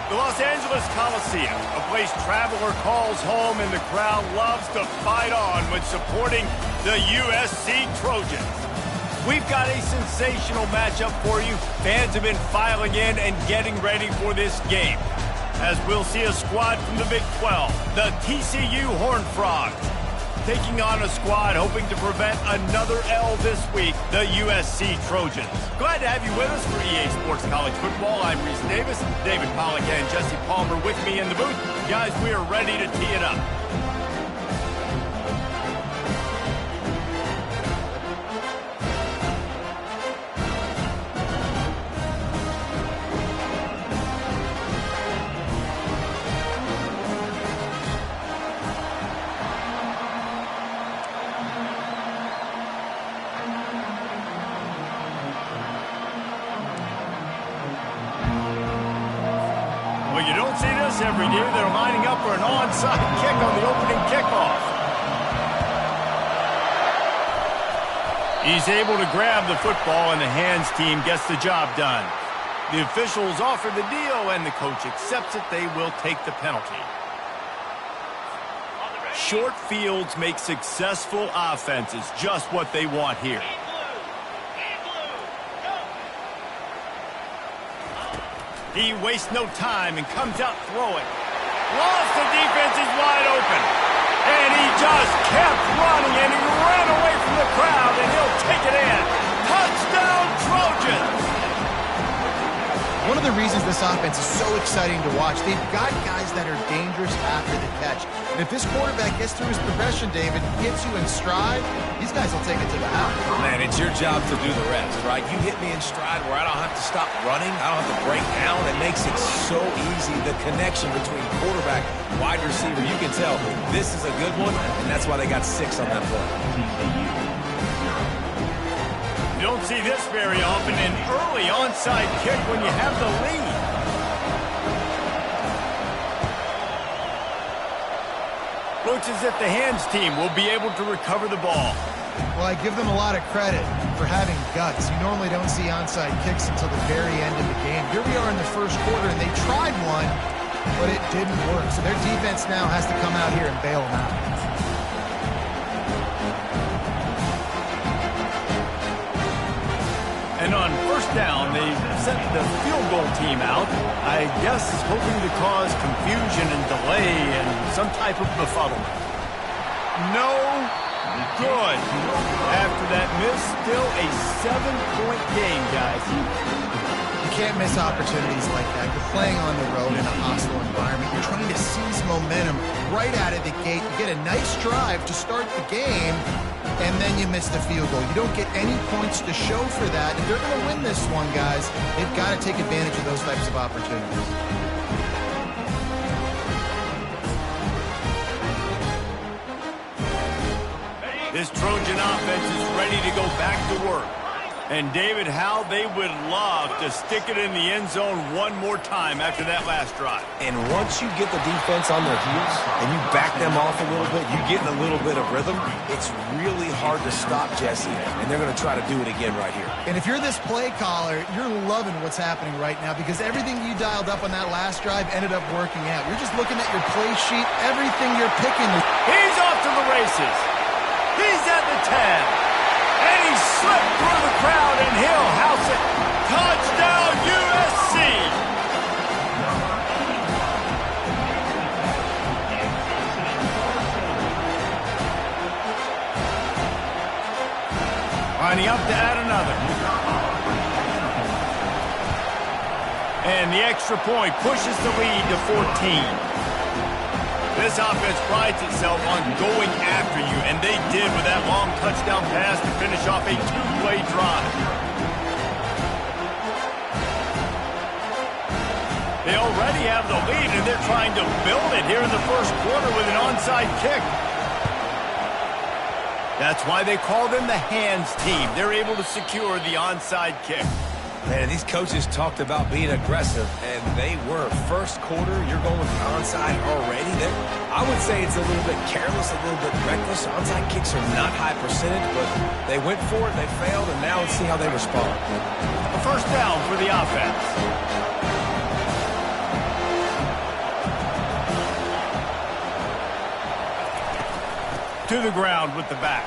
Speaker 1: The Los Angeles Coliseum, a place traveler calls home and the crowd loves to fight on when supporting the USC Trojans. We've got a sensational matchup for you. Fans have been filing in and getting ready for this game, as we'll see a squad from the Big 12, the TCU Horned Frogs, taking on a squad hoping to prevent another L this week, the USC Trojans. Glad to have you with us for EA Sports College Football. I'm Reese Davis, David Pollack and Jesse Palmer with me in the booth. Guys, we are ready to tee it up. Well, you don't see this every day. They're lining up for an onside kick on the opening kickoff. He's able to grab the football, and the hands team gets the job done. The officials offer the deal, and the coach accepts it. They will take the penalty. Short fields make successful offenses just what they want here. He wastes no time and comes out throwing. Lost the defense is wide open. And he just kept running, and he ran away from the crowd, and he'll take it in. Touchdown, Trojans!
Speaker 3: One of the reasons this offense is so exciting to watch, they've got guys that are dangerous after the catch. And if this quarterback gets through his progression, David, gets you in stride, these guys will take it to the house.
Speaker 2: Man, it's your job to do the rest, right? You hit me in stride where I don't have to stop running. I don't have to break down. It makes it so easy. The connection between quarterback, wide receiver, you can tell this is a good one, and that's why they got 6 on that play.
Speaker 1: You don't see this very often, an early onside kick when you have the lead. Looks as if the hands team will be able to recover the ball.
Speaker 3: Well, I give them a lot of credit for having guts. You normally don't see onside kicks until the very end of the game. Here we are in the first quarter, and they tried one, but it didn't work. So their defense now has to come out here and bail them out.
Speaker 1: And on first down, they sent the field goal team out, I guess hoping to cause confusion and delay and some type of befuddlement. No good. After that miss, still a 7-point game, guys.
Speaker 3: You can't miss opportunities like that. You're playing on the road in a hostile environment. You're trying to seize momentum right out of the gate. You get a nice drive to start the game, and then you miss the field goal. You don't get any points to show for that. If they're going to win this one, guys, they've got to take advantage of those types of opportunities.
Speaker 1: This Trojan offense is ready to go back to work. And, David, how they would love to stick it in the end zone one more time after that last drive.
Speaker 2: And once you get the defense on their heels and you back them off a little bit, you get in a little bit of rhythm, it's really hard to stop, Jesse, and they're going to try to do it again right here.
Speaker 3: And if you're this play caller, you're loving what's happening right now because everything you dialed up on that last drive ended up working out. You're just looking at your play sheet, everything you're picking.
Speaker 1: He's off to the races. He's at the 10. And he slipped through the crowd, and he'll house it. Touchdown, USC! Lining up to add another. And the extra point pushes the lead to 14. This offense prides itself on going after you, and they did with that long touchdown pass to finish off a 2-play drive. They already have the lead, and they're trying to build it here in the first quarter with an onside kick. That's why they call them the hands team. They're able to secure the onside kick.
Speaker 2: Man, these coaches talked about being aggressive, and they were. First quarter, you're going with the onside already. I would say it's a little bit careless, a little bit reckless. Onside kicks are not high percentage, but they went for it, they failed, and now let's see how they respond.
Speaker 1: A first down for the offense. to the ground with the back.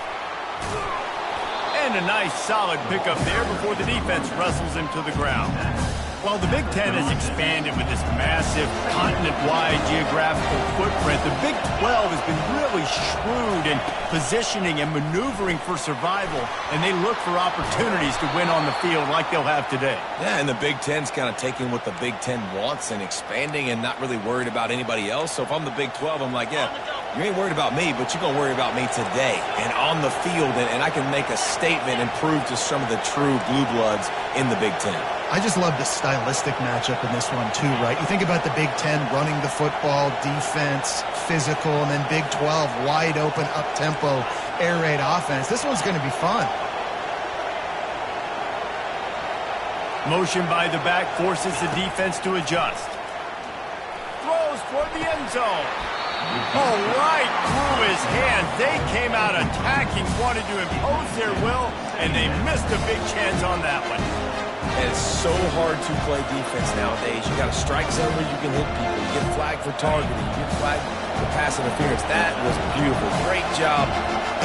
Speaker 1: And a nice solid pickup there before the defense wrestles him to the ground. While the Big Ten has expanded with this massive continent-wide geographical footprint, the Big 12 has been really shrewd in positioning and maneuvering for survival, and they look for opportunities to win on the field like they'll have today.
Speaker 2: Yeah, and the Big Ten's kind of taking what the Big Ten wants and expanding and not really worried about anybody else. So if I'm the Big 12, I'm like, yeah, you ain't worried about me, but you're going to worry about me today and on the field, and I can make a statement and prove to some of the true blue bloods in the Big Ten.
Speaker 3: I just love the stylistic matchup in this one, too, right? You think about the Big Ten running the football, defense, physical, and then Big 12, wide open, up-tempo, air raid offense. This one's going to be fun.
Speaker 1: Motion by the back forces the defense to adjust. Throws toward the end zone. Oh, right through his hands. They came out attacking, wanted to impose their will, and they missed a big chance on that one.
Speaker 2: And it's so hard to play defense nowadays. You got a strike zone where you can hit people. You get flagged for targeting. You get flagged for pass interference. That was beautiful. Great job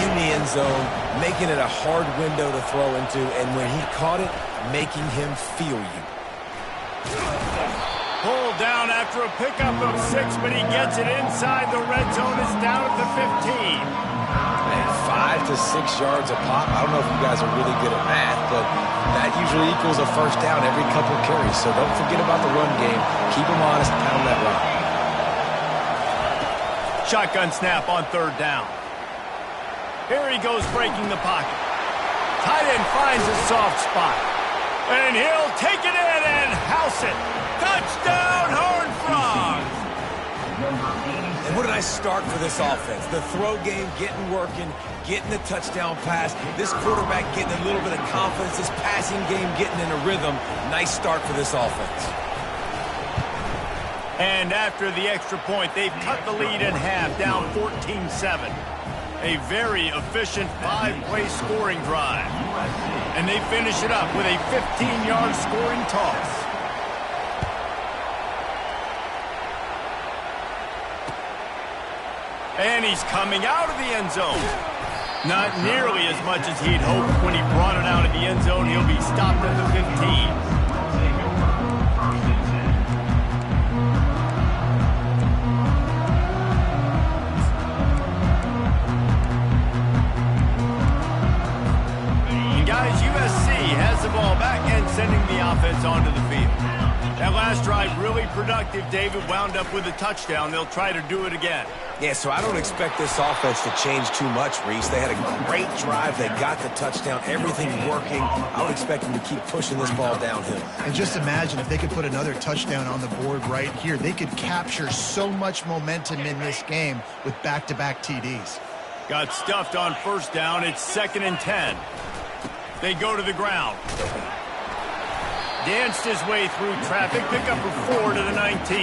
Speaker 2: in the end zone, making it a hard window to throw into. And when he caught it, making him feel you.
Speaker 1: Pulled down after a pickup of 6, but he gets it inside the red zone. It's down at the 15.
Speaker 2: And 5 to 6 yards a pop. I don't know if you guys are really good at math, but that usually equals a first down every couple of carries. So don't forget about the run game. Keep them honest, pound that rock.
Speaker 1: Shotgun snap on 3rd down. Here he goes breaking the pocket. Tight end finds a soft spot. And he'll take it in and house it. Touchdown, Horned Frogs!
Speaker 2: And what did I start for this offense? The throw game getting working, getting the touchdown pass. This quarterback getting a little bit of confidence. This passing game getting in a rhythm. Nice start for this offense.
Speaker 1: And after the extra point, they've cut the lead in half, down 14-7. A very efficient 5-play scoring drive. And they finish it up with a 15-yard scoring toss. And he's coming out of the end zone. Not nearly as much as he'd hoped when he brought it out of the end zone. He'll be stopped at the 15. Guys, USC has the ball back and sending the offense onto the field. That last drive really productive. David wound up with a touchdown. They'll try to do it again.
Speaker 2: Yeah, so I don't expect this offense to change too much, Reese. They had a great drive. They got the touchdown. Everything working. I would expect them to keep pushing this ball downhill.
Speaker 3: And just imagine if they could put another touchdown on the board right here. They could capture so much momentum in this game with back-to-back TDs.
Speaker 1: Got stuffed on 1st down. It's 2nd and 10. They go to the ground. Danced his way through traffic. Pickup of 4 to the 19.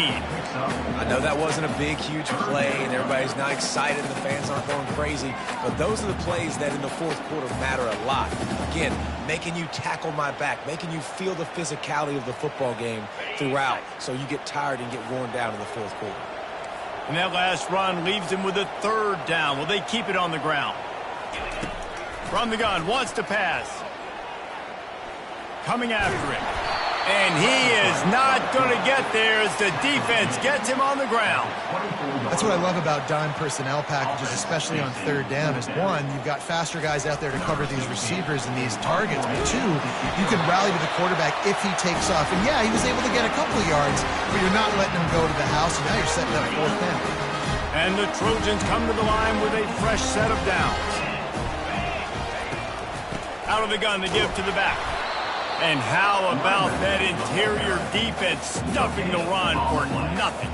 Speaker 2: I know that wasn't a big, huge play, and everybody's not excited. The fans aren't going crazy. But those are the plays that in the 4th quarter matter a lot. Again, making you tackle my back, making you feel the physicality of the football game throughout so you get tired and get worn down in the 4th quarter.
Speaker 1: And that last run leaves him with a 3rd down. Will they keep it on the ground? From the gun, wants to pass. Coming after him. And he is not going to get there as the defense gets him on the ground.
Speaker 3: That's what I love about dime personnel packages, especially on 3rd down, is 1, you've got faster guys out there to cover these receivers and these targets, but 2, you can rally to the quarterback if he takes off. And yeah, he was able to get a couple of yards, but you're not letting him go to the house, and now you're setting up 4th down.
Speaker 1: And the Trojans come to the line with a fresh set of downs. Out of the gun to give to the back. And how about that interior defense stuffing the run for nothing?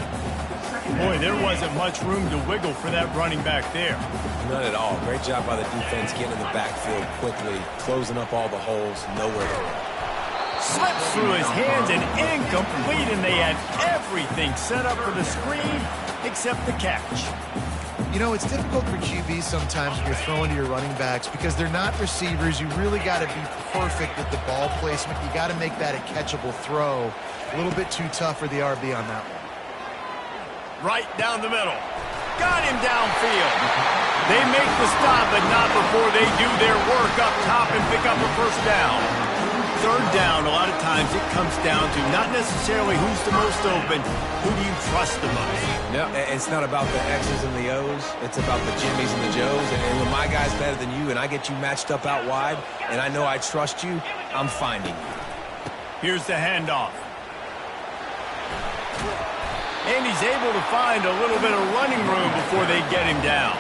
Speaker 1: Boy, there wasn't much room to wiggle for that running back there.
Speaker 2: None at all. Great job by the defense getting in the backfield quickly, closing up all the holes, nowhere to go.
Speaker 1: Slips through his hands and incomplete, and they had everything set up for the screen except the catch.
Speaker 3: You know, it's difficult for QBs sometimes when you're throwing to your running backs because they're not receivers. You really got to be perfect with the ball placement. You got to make that a catchable throw. A little bit too tough for the RB on that one.
Speaker 1: Right down the middle. Got him downfield. They make the stop, but not before they do their work up top and pick up a first down. Third down, a lot of times it comes down to not necessarily who's the most open, who do you trust the most?
Speaker 2: No, it's not about the X's and the O's. It's about the Jimmies and the Joes. And when my guy's better than you and I get you matched up out wide and I know I trust you, I'm finding you.
Speaker 1: Here's the handoff. And he's able to find a little bit of running room before they get him down.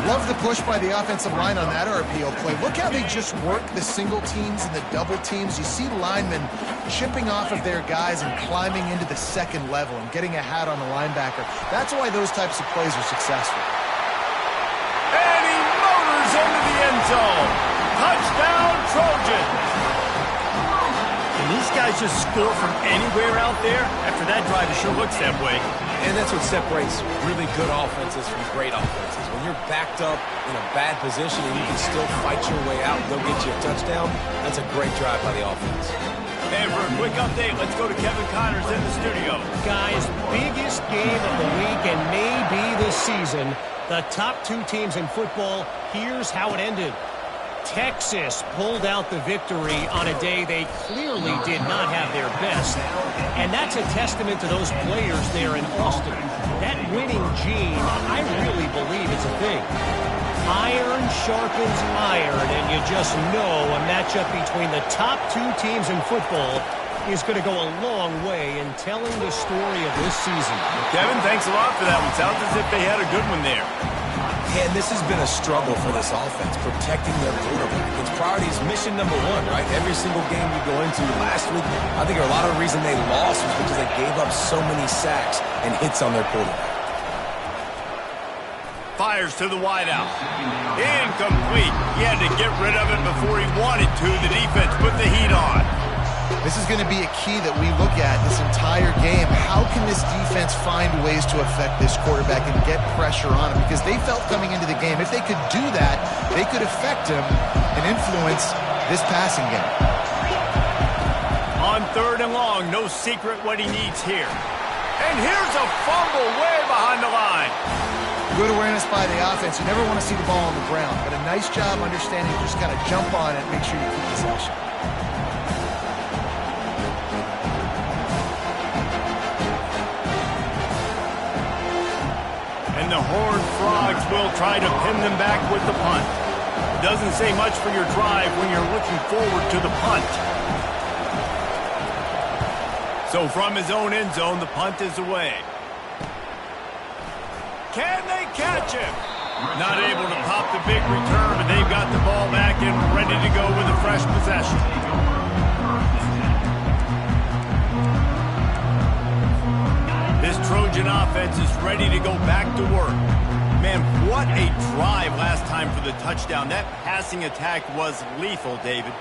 Speaker 3: Love the push by the offensive line on that RPO play. Look how they just work the single teams and the double teams. You see linemen chipping off of their guys and climbing into the second level and getting a hat on the linebacker. That's why those types of plays are successful.
Speaker 1: And he motors into the end zone. Touchdown, Trojans. And these guys just score from anywhere out there. After that drive, it sure looks that way.
Speaker 2: And that's what separates really good offenses from great offenses. When you're backed up in a bad position and you can still fight your way out and go get you a touchdown, that's a great drive by the offense.
Speaker 1: And for a quick update, let's go to Kevin Connors in the studio.
Speaker 5: Guys, biggest game of the week and maybe the season. The top two teams in football, here's how it ended. Texas pulled out the victory on a day they clearly did not have their best. And that's a testament to those players there in Austin. That winning gene, I really believe it's a thing. Iron sharpens iron, and you just know a matchup between the top two teams in football is going to go a long way in telling the story of this season.
Speaker 1: Kevin, thanks a lot for that one. Sounds as if they had a good one there.
Speaker 2: And this has been a struggle for this offense, protecting their quarterback. It's priority is mission number one, right? Every single game you go into. Last week, I think a lot of the reason they lost was because they gave up so many sacks and hits on their quarterback.
Speaker 1: Fires to the wideout. Incomplete. He had to get rid of it before he wanted to. The defense put the heat on.
Speaker 3: This is going to be a key that we look at this entire game. How can this defense find ways to affect this quarterback and get pressure on him? Because they felt coming into the game, if they could do that, they could affect him and influence this passing game.
Speaker 1: On third and long, no secret what he needs here. And here's a fumble way behind the line.
Speaker 3: Good awareness by the offense. You never want to see the ball on the ground, but a nice job understanding to just kind of jump on it and make sure you keep possession.
Speaker 1: And the Horned Frogs will try to pin them back with the punt. It doesn't say much for your drive when you're looking forward to the punt. So from his own end zone, the punt is away. Can they catch him? Not able to pop the big return, but they've got the ball back and ready to go with a fresh possession. This Trojan offense is ready to go back to work. Man, what a drive last time for the touchdown. That passing attack was lethal, David.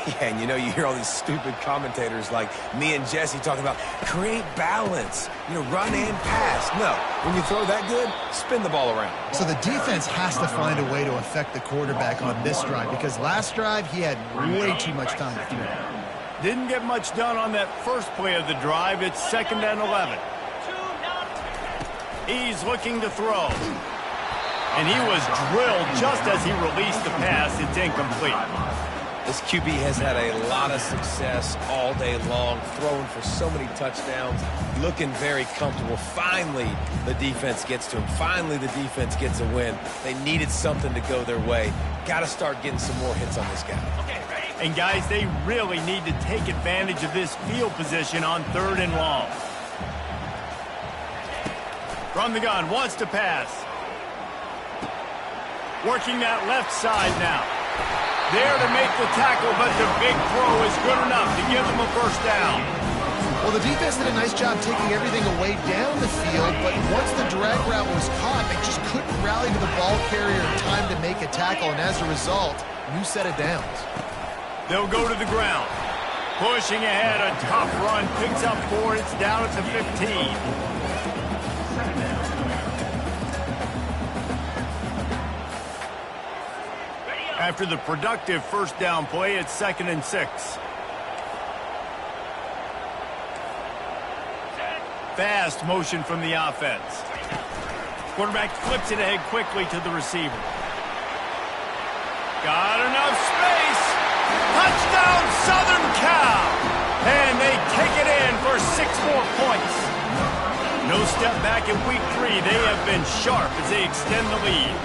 Speaker 2: Yeah, and you know, you hear all these stupid commentators like me and Jesse talking about create balance, you know, run and pass. No, when you throw that good, spin the ball around.
Speaker 3: So the defense has to find a way to affect the quarterback on this drive because last drive he had way too much time to throw.
Speaker 1: Didn't get much done on that first play of the drive. It's 2nd and 11. He's looking to throw. And he was drilled just as he released the pass. It's incomplete.
Speaker 2: This QB has had a lot of success all day long, throwing for so many touchdowns, looking very comfortable. Finally, the defense gets to him. Finally, the defense gets a win. They needed something to go their way. Got to start getting some more hits on this guy.
Speaker 1: And guys, they really need to take advantage of this field position on 3rd and long. From the gun, wants to pass. Working that left side now. There to make the tackle, but the big throw is good enough to give them a first down.
Speaker 3: Well, the defense did a nice job taking everything away down the field, but once the drag route was caught, they just couldn't rally to the ball carrier in time to make a tackle, and as a result, new set of downs.
Speaker 1: They'll go to the ground. Pushing ahead, a tough run, picks up 4, it's down at the 15. After the productive first down play, it's 2nd and 6. Fast motion from the offense. Quarterback flips it ahead quickly to the receiver. Got enough space. Touchdown, Southern Cal. And they take it in for 6 more points. No step back in week 3. They have been sharp as they extend the lead.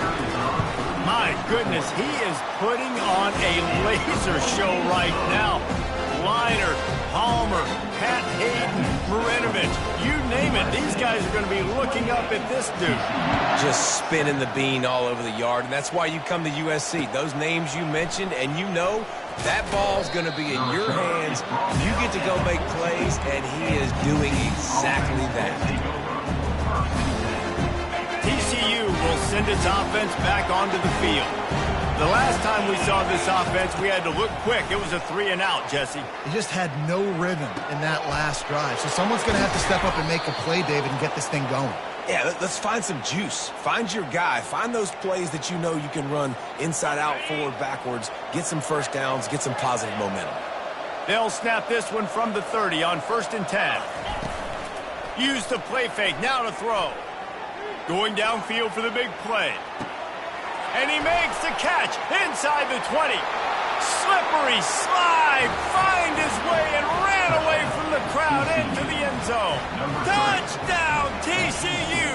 Speaker 1: My goodness, he is putting on a laser show right now. Liner, Palmer, Pat Hayden, Marinovich, you name it. These guys are going to be looking up at this dude.
Speaker 2: Just spinning the bean all over the yard, and that's why you come to USC. Those names you mentioned, and you know that ball's going to be in your hands. You get to go make plays, and he is doing exactly that.
Speaker 1: TCU will send its offense back onto the field. The last time we saw this offense, we had to look quick. It was a 3-and-out, Jesse.
Speaker 3: He just had no rhythm in that last drive. So someone's going to have to step up and make a play, David, and get this thing going.
Speaker 2: Yeah, let's find some juice. Find your guy. Find those plays that you know you can run inside out, forward, backwards. Get some first downs. Get some positive momentum.
Speaker 1: They'll snap this one from the 30 on 1st and 10. Use the play fake. Now to throw. Going downfield for the big play. And he makes the catch inside the 20. Slippery slide, find his way and ran away from the crowd into the end zone. Touchdown, TCU!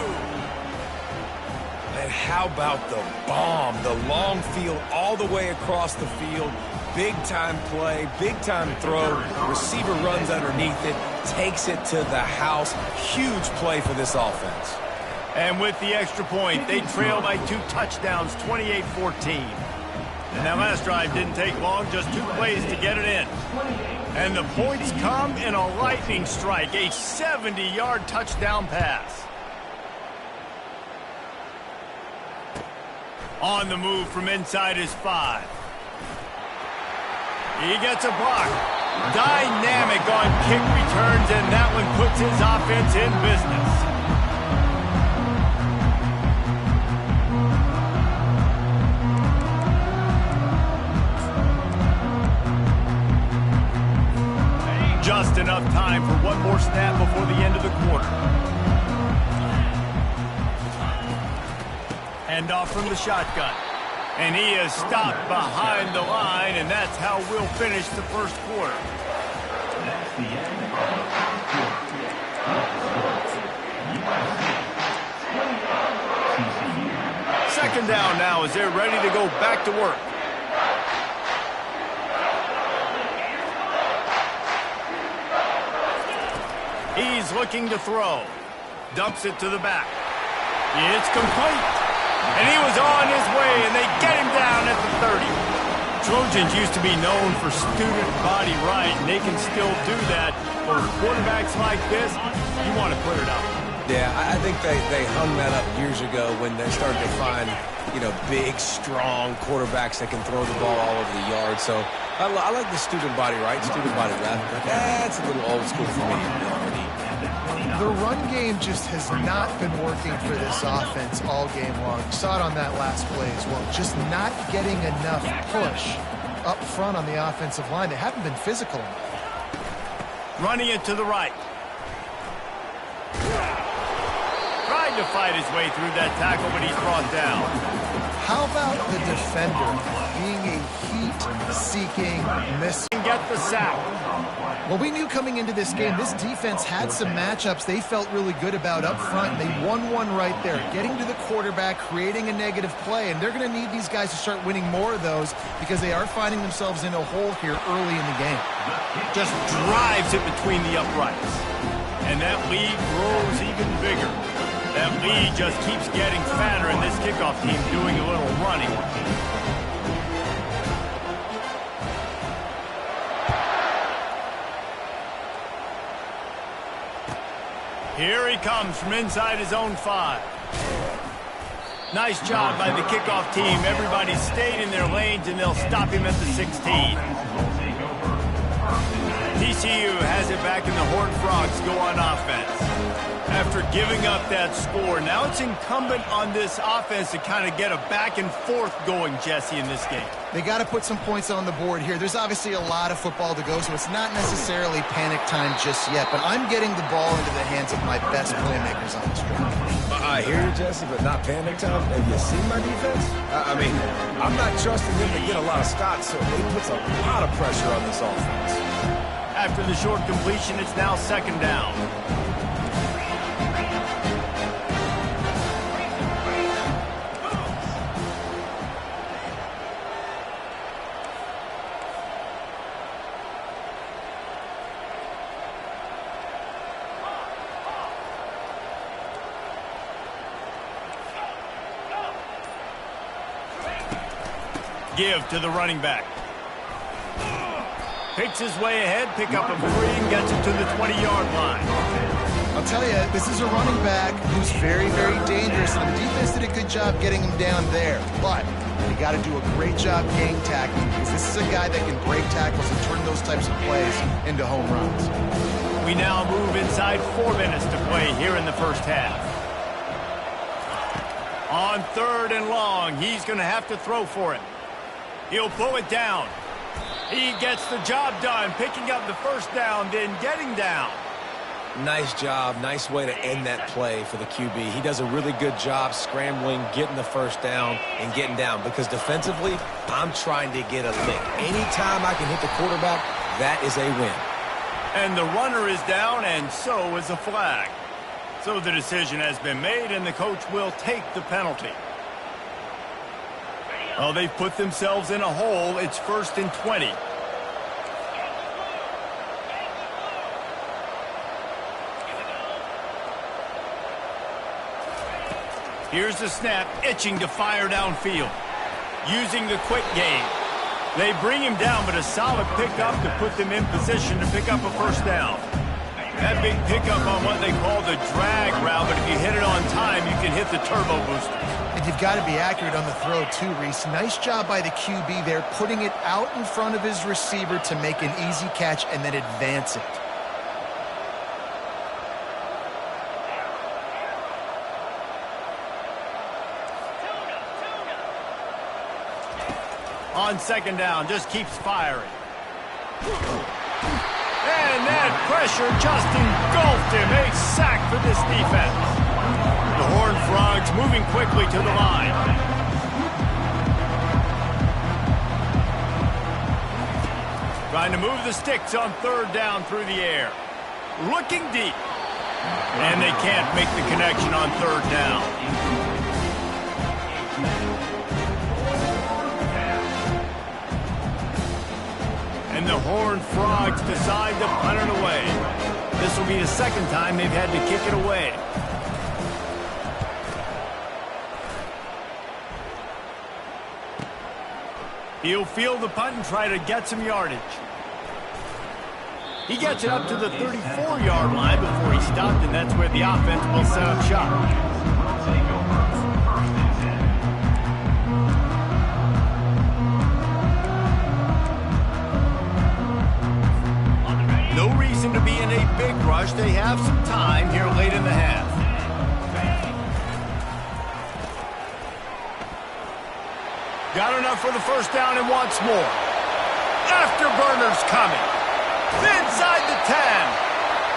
Speaker 2: And how about the bomb? The long field all the way across the field. Big-time play, big-time throw. Receiver runs underneath it, takes it to the house. Huge play for this offense.
Speaker 1: And with the extra point, they trail by 2 touchdowns, 28-14. And that last drive didn't take long, just 2 plays to get it in. And the points come in a lightning strike, a 70-yard touchdown pass. On the move from inside his 5. He gets a block. Dynamic on kick returns, and that one puts his offense in business. Just enough time for one more snap before the end of the quarter. Hand off from the shotgun. And he is stopped behind the line, and that's how we'll finish the first quarter.
Speaker 4: That's the end of
Speaker 1: Second down now as they're ready to go back to work. He's looking to throw. Dumps it to the back. It's complete. And he was on his way, and they get him down at the 30. Trojans used to be known for student body right, and they can still do that. But with quarterbacks like this, you want to put it up.
Speaker 2: Yeah, I think they hung that up years ago when they started to find, big, strong quarterbacks that can throw the ball all over the yard. So I like the student body right, student body left, but that's a little old school for me.
Speaker 3: The run game just has not been working for this offense all game long. You saw it on that last play as well. Just not getting enough push up front on the offensive line. They haven't been physical enough.
Speaker 1: Running it to the right. Tried to fight his way through that tackle, but he's brought down.
Speaker 3: How about the defender being a heat-seeking miss?
Speaker 1: Get the sack.
Speaker 3: Well, we knew coming into this game, this defense had some matchups they felt really good about up front. They won one right there, getting to the quarterback, creating a negative play, and they're going to need these guys to start winning more of those because they are finding themselves in a hole here early in the game.
Speaker 1: Just drives it between the uprights. And that lead grows even bigger. That lead just keeps getting fatter, and this kickoff team doing a little running. Here he comes from inside his own 5. Nice job by the kickoff team. Everybody stayed in their lanes, and they'll stop him at the 16. TCU has it back and the Horned Frogs go on offense. After giving up that score, now it's incumbent on this offense to kind of get a back and forth going, Jesse, in this game.
Speaker 3: They got to put some points on the board here. There's obviously a lot of football to go, so it's not necessarily panic time just yet, but I'm getting the ball into the hands of my best playmakers on this drive.
Speaker 2: I hear you, Jesse, but not panic time. Have you seen my defense? I mean, I'm not trusting them to get a lot of stops, so it puts a lot of pressure on this offense.
Speaker 1: After the short completion, it's now second down. Give to the running back. Picks his way ahead, pick up a 3 and gets it to the 20-yard line.
Speaker 3: I'll tell you, this is a running back who's very, very dangerous, and the defense did a good job getting him down there. But you got to do a great job gang tackling, because this is a guy that can break tackles and turn those types of plays into home runs.
Speaker 1: We now move inside 4 minutes to play here in the first half. On 3rd and long, he's going to have to throw for it. He'll pull it down. He gets the job done, picking up the first down, then getting down.
Speaker 2: Nice job. Nice way to end that play for the QB. He does a really good job scrambling, getting the first down, and getting down. Because defensively, I'm trying to get a lick. Anytime I can hit the quarterback, that is a win.
Speaker 1: And the runner is down, and so is a flag. So the decision has been made, and the coach will take the penalty. Oh, they've put themselves in a hole. It's 1st and 20. Here's the snap, itching to fire downfield. Using the quick game. They bring him down, but a solid pickup to put them in position to pick up a first down. That big pickup on what they call the drag route, but if you hit it on time, you can hit the turbo boosters.
Speaker 3: And you've got to be accurate on the throw, too, Reese. Nice job by the QB there, putting it out in front of his receiver to make an easy catch and then advance it.
Speaker 1: On 2nd down, just keeps firing. And that pressure just engulfed him. A sack for this defense. The Horned Frogs moving quickly to the line. Trying to move the sticks on 3rd down through the air. Looking deep. And they can't make the connection on 3rd down. And the Horned Frogs decide to punt it away. This will be the 2nd time they've had to kick it away. He'll field the punt and try to get some yardage. He gets it up to the 34-yard line before he stopped, and that's where the offense will set up shop. No reason to be in a big rush. They have some time here late in the half. Got enough for the first down and wants more. Afterburners coming. Inside the 10.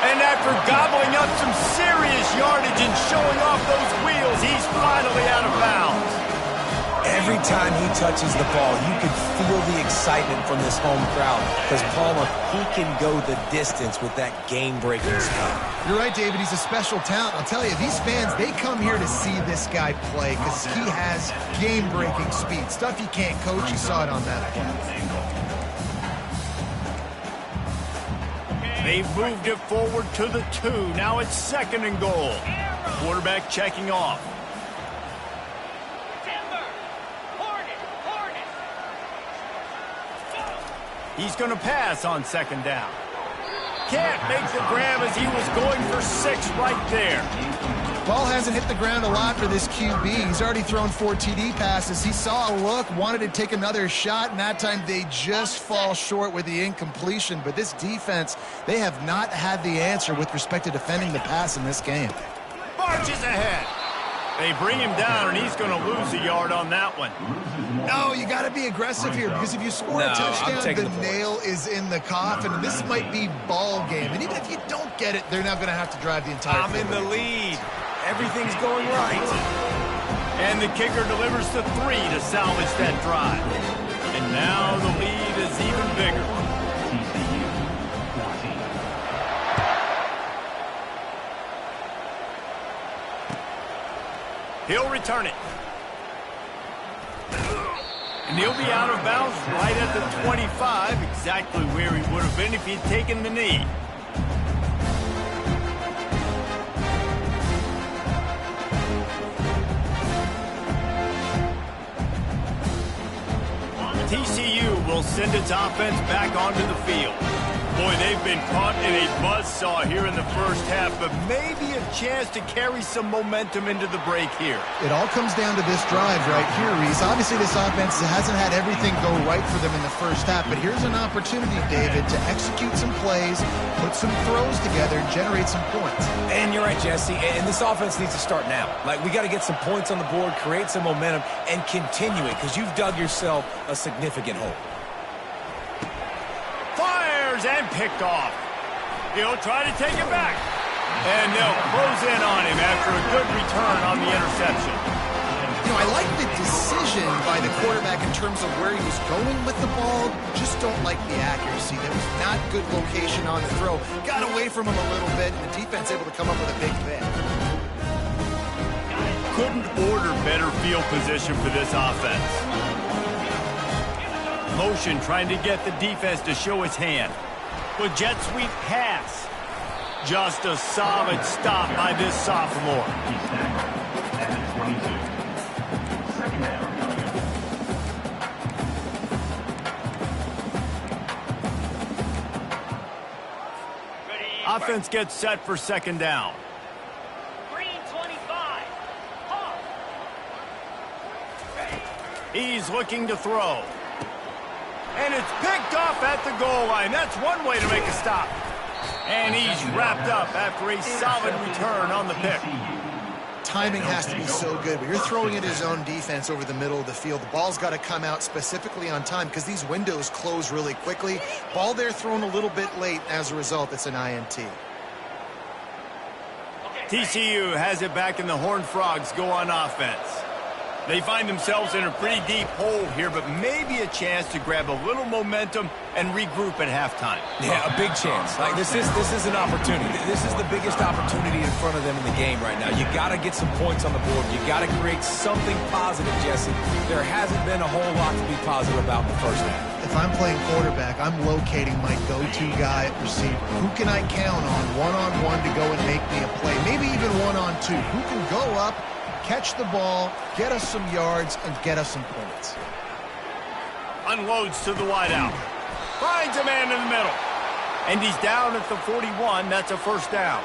Speaker 1: And after gobbling up some serious yardage and showing off those wheels, he's finally out of bounds.
Speaker 2: Every time he touches the ball, you can feel the excitement from this home crowd. Because, Palmer, he can go the distance with that game-breaking stuff.
Speaker 3: You're right, David. He's a special talent. I'll tell you, these fans, they come here to see this guy play because he has game-breaking speed. Stuff you can't coach. You saw it on that play.
Speaker 1: They've moved it forward to the 2. Now it's 2nd and goal. Quarterback checking off. He's going to pass on 2nd down. can't make the grab as he was going for 6 right there.
Speaker 3: Ball hasn't hit the ground a lot for this QB. He's already thrown 4 TD passes. He saw a look, wanted to take another shot, and that time they just fall short with the incompletion. But this defense, they have not had the answer with respect to defending the pass in this game.
Speaker 1: Marches ahead. They bring him down, and he's going to lose a yard on that one.
Speaker 3: No, you got to be aggressive here, because if you score a touchdown, the nail is in the coffin, and this might be ball game. And even if you don't get it, they're not going to have to drive the entire
Speaker 2: I'm in the lead. Everything's going right.
Speaker 1: And the kicker delivers the 3 to salvage that drive. And now the lead is even bigger. He'll return it. And he'll be out of bounds right at the 25, exactly where he would have been if he'd taken the knee. TCU will send its offense back onto the field. Boy, they've been caught in a buzzsaw here in the first half, but maybe a chance to carry some momentum into the break here.
Speaker 3: It all comes down to this drive right here, Reese. Obviously, this offense hasn't had everything go right for them in the first half, but here's an opportunity, David, to execute some plays, put some throws together, and generate some points.
Speaker 2: And you're right, Jesse, and this offense needs to start now. Like, we got to get some points on the board, create some momentum, and continue it, because you've dug yourself a significant hole.
Speaker 1: And picked off. He'll try to take it back. And they'll close in on him after a good return on the interception.
Speaker 3: You know, I like the decision by the quarterback in terms of where he was going with the ball. Just don't like the accuracy. There was not good location on the throw. Got away from him a little bit, and the defense able to come up with a big pick.
Speaker 1: Couldn't order better field position for this offense. Motion trying to get the defense to show its hand. With jet sweep pass. Just a solid stop by this sophomore.
Speaker 4: At the 22. Second down.
Speaker 1: Offense gets set for second down.
Speaker 6: Green 25. Hawk.
Speaker 1: He's looking to throw. And it's picked off at the goal line. That's one way to make a stop. And he's wrapped up after a solid return on the pick.
Speaker 3: Timing has to be so good, but you're throwing at his own defense over the middle of the field. The ball's got to come out specifically on time because these windows close really quickly. Ball there thrown a little bit late. As a result, it's an INT.
Speaker 1: TCU has it back, and the Horned Frogs go on offense. They find themselves in a pretty deep hole here, but maybe a chance to grab a little momentum and regroup at halftime.
Speaker 2: Yeah, a big chance. Like this is an opportunity. This is the biggest opportunity in front of them in the game right now. You got to get some points on the board. You got to create something positive, Jesse. There hasn't been a whole lot to be positive about in the first half.
Speaker 3: If I'm playing quarterback, I'm locating my go-to guy at receiver. Who can I count on one-on-one to go and make me a play? Maybe even one-on-two. Who can go up, catch the ball, get us some yards, and get us some points.
Speaker 1: Unloads to the wideout. Finds a man in the middle. And he's down at the 41. That's a first down.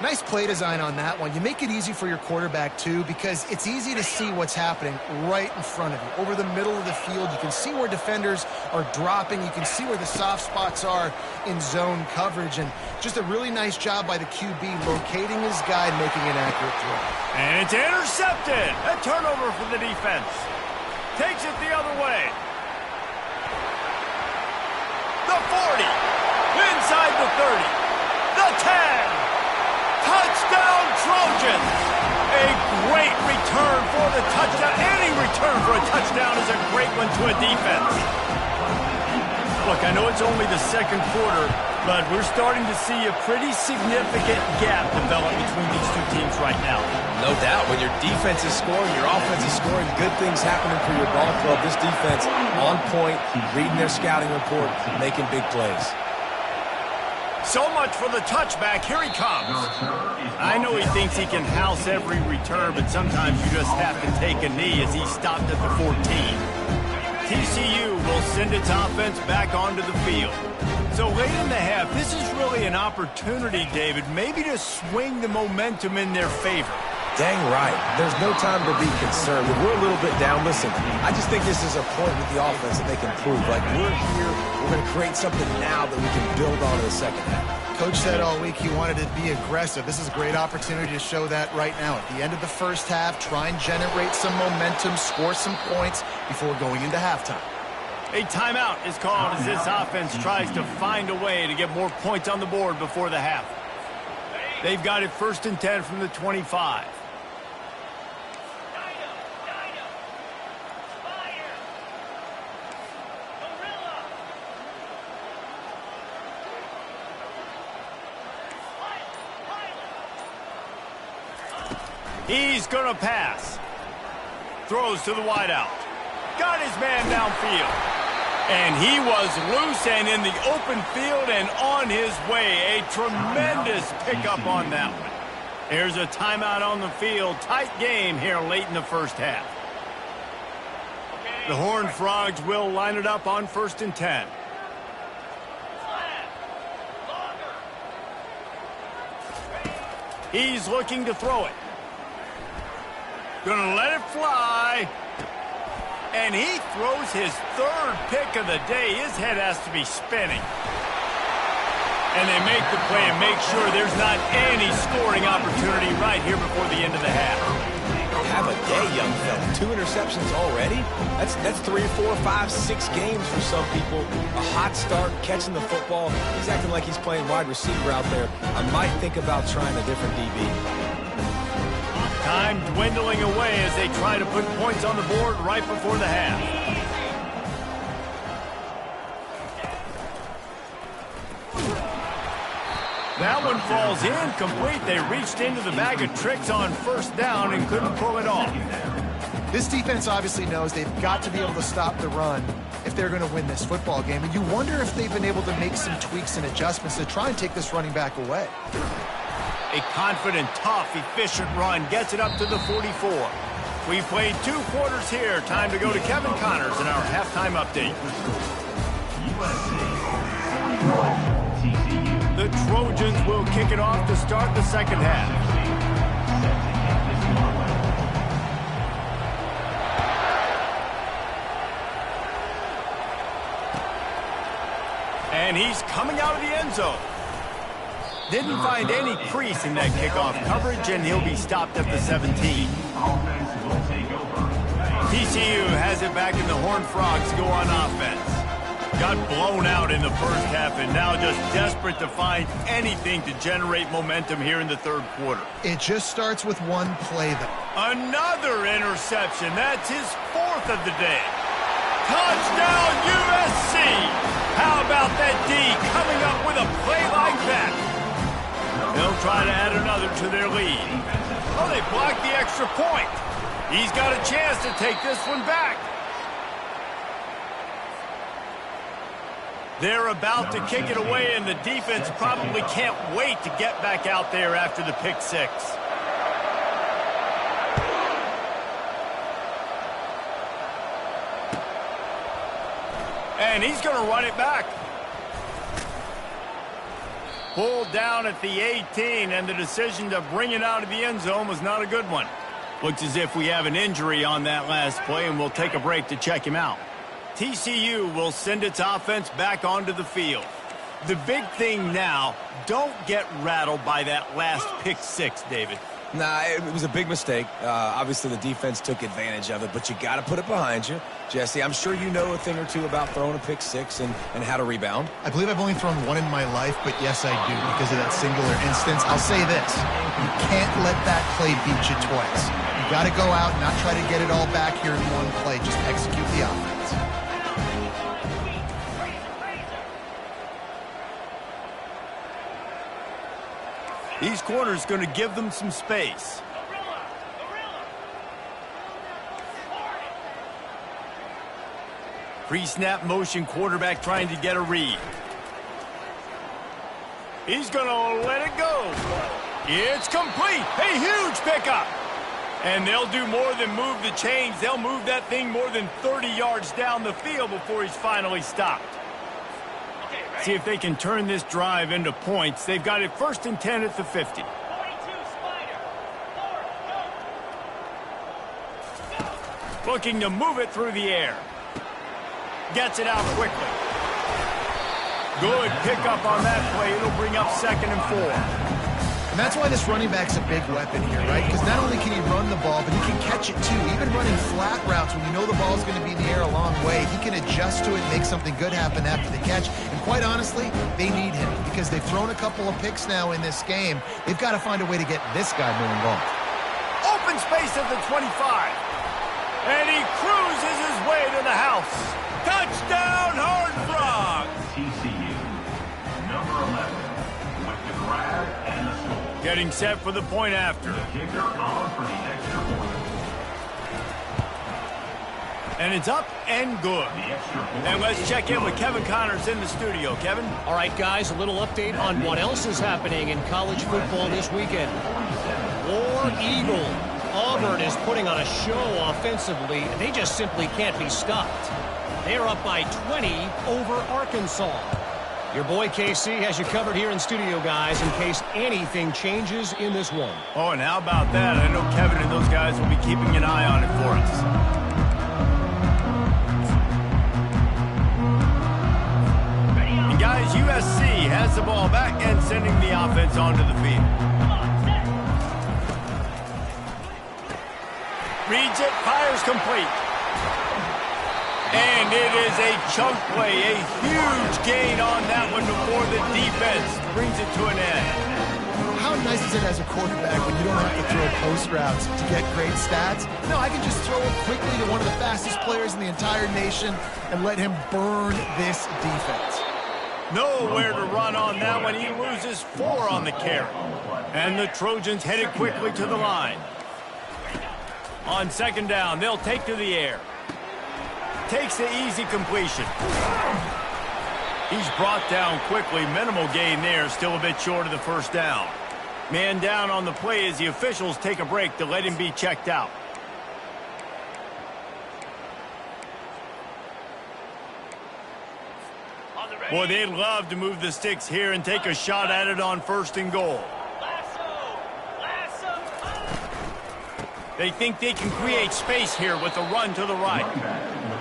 Speaker 3: Nice play design on that one. You make it easy for your quarterback, too, because it's easy to see what's happening right in front of you. Over the middle of the field, you can see where defenders are dropping. You can see where the soft spots are in zone coverage. And just a really nice job by the QB locating his guy and making an accurate throw.
Speaker 1: And it's intercepted. A turnover for the defense. Takes it the other way. The 40. Inside the 30. The 10. Touchdown Trojans! A great return for the touchdown. Any return for a touchdown is a great one to a defense. Look, I know it's only the second quarter, but we're starting to see a pretty significant gap develop between these two teams right now.
Speaker 2: No doubt. When your defense is scoring, your offense is scoring, good things happening for your ball club. This defense on point, reading their scouting report, making big plays.
Speaker 1: So much for the touchback. Here he comes. I know he thinks he can house every return, but sometimes you just have to take a knee as he stopped at the 14. TCU will send its offense back onto the field. So late in the half, this is really an opportunity, David, maybe to swing the momentum in their favor.
Speaker 2: Dang right. There's no time to be concerned. If we're a little bit down, listen, I just think this is a point with the offense that they can prove. Like, we're here, we're going to create something now that we can build on in the second half.
Speaker 3: Coach said all week he wanted to be aggressive. This is a great opportunity to show that right now. At the end of the first half, try and generate some momentum, score some points before going into halftime.
Speaker 1: A timeout is called as this offense tries to find a way to get more points on the board before the half. They've got it 1st and 10 from the 25. He's going to pass. Throws to the wideout. Got his man downfield. And he was loose and in the open field and on his way. A tremendous pickup on that one. Here's a timeout on the field. Tight game here late in the first half. The Horned Frogs will line it up on 1st and 10. He's looking to throw it. Gonna let it fly. And he throws his 3rd pick of the day. His head has to be spinning. And they make the play and make sure there's not any scoring opportunity right here before the end of the half.
Speaker 2: Have a day, young fella. 2 interceptions already? That's 3, 4, 5, 6 games for some people. A hot start, catching the football. He's acting like he's playing wide receiver out there. I might think about trying a different DB.
Speaker 1: Time dwindling away as they try to put points on the board right before the half. That one falls incomplete. They reached into the bag of tricks on 1st down and couldn't pull it off.
Speaker 3: This defense obviously knows they've got to be able to stop the run if they're going to win this football game. And you wonder if they've been able to make some tweaks and adjustments to try and take this running back away.
Speaker 1: A confident, tough, efficient run gets it up to the 44. We've played 2 quarters here. Time to go to Kevin Connors in our halftime update. The Trojans will kick it off to start the second half. And he's coming out of the end zone. Didn't find any crease in that kickoff coverage, and he'll be stopped at the 17. TCU has it back in the Horned Frogs to go on offense. Got blown out in the first half and now just desperate to find anything to generate momentum here in the 3rd quarter.
Speaker 3: It just starts with one play, though.
Speaker 1: Another interception. That's his 4th of the day. Touchdown, USC! How about that D coming up with a play like that? They'll try to add another to their lead. Oh, they blocked the extra point. He's got a chance to take this one back. They're about to kick it away, and the defense probably can't wait to get back out there after the pick 6. And he's going to run it back. Pulled down at the 18, and the decision to bring it out of the end zone was not a good one. Looks as if we have an injury on that last play, and we'll take a break to check him out. TCU will send its offense back onto the field. The big thing now, don't get rattled by that last pick 6, David.
Speaker 2: Nah, it was a big mistake. Obviously, the defense took advantage of it, but you got to put it behind you. Jesse, I'm sure you know a thing or two about throwing a pick 6 and how to rebound.
Speaker 3: I believe I've only thrown one in my life, but yes, I do because of that singular instance. I'll say this. You can't let that play beat you twice. You got to go out and not try to get it all back here in one play. Just execute the offense.
Speaker 1: These corners going to give them some space. Pre-snap motion quarterback trying to get a read. He's going to let it go. It's complete. A huge pickup. And they'll do more than move the chains. They'll move that thing more than 30 yards down the field before he's finally stopped. See if they can turn this drive into points. They've got it 1st and 10 at the 50.
Speaker 6: 42, Spider. 4, go.
Speaker 1: Looking to move it through the air. Gets it out quickly. Good pickup on that play. It'll bring up 2nd and 4.
Speaker 3: And that's why this running back's a big weapon here, right? Because not only can he run the ball, but he can catch it too. Even running flat routes when you know the ball's going to be in the air a long way, he can adjust to it and make something good happen after the catch. And quite honestly, they need him because they've thrown a couple of picks now in this game. They've got to find a way to get this guy more involved.
Speaker 1: Open space at the 25. And he cruises his way to the house. Touchdown, Horned Frogs!
Speaker 4: TCU, number 11, with the grab and the score.
Speaker 1: Getting set for the point after.
Speaker 4: The kicker on for the extra point.
Speaker 1: And it's up and good.
Speaker 4: The extra point.
Speaker 1: And let's check in with Kevin Connors in the studio. Kevin?
Speaker 5: All right, guys, a little update on what else is happening in college football this weekend. War Eagle. Auburn is putting on a show offensively. They just simply can't be stopped. They're up by 20 over Arkansas. Your boy KC has you covered here in studio, guys, in case anything changes in this one.
Speaker 1: Oh, and how about that? I know Kevin and those guys will be keeping an eye on it for us. And guys, USC has the ball back and sending the offense onto the field. Reads it, fires complete. And it is a chunk play, a huge gain on that one before the defense brings it to an end.
Speaker 3: How nice is it as a quarterback when you don't have to throw post routes to get great stats? No, I can just throw it quickly to one of the fastest players in the entire nation and let him burn this defense.
Speaker 1: Nowhere to run on that one. He loses 4 on the carry. And the Trojans headed quickly to the line. On 2nd down, they'll take to the air. Takes the easy completion. He's brought down quickly. Minimal gain there. Still a bit short of the 1st down. Man down on the play as the officials take a break to let him be checked out. Boy, they'd love to move the sticks here and take a shot at it on 1st and goal. They think they can create space here with a run to the right.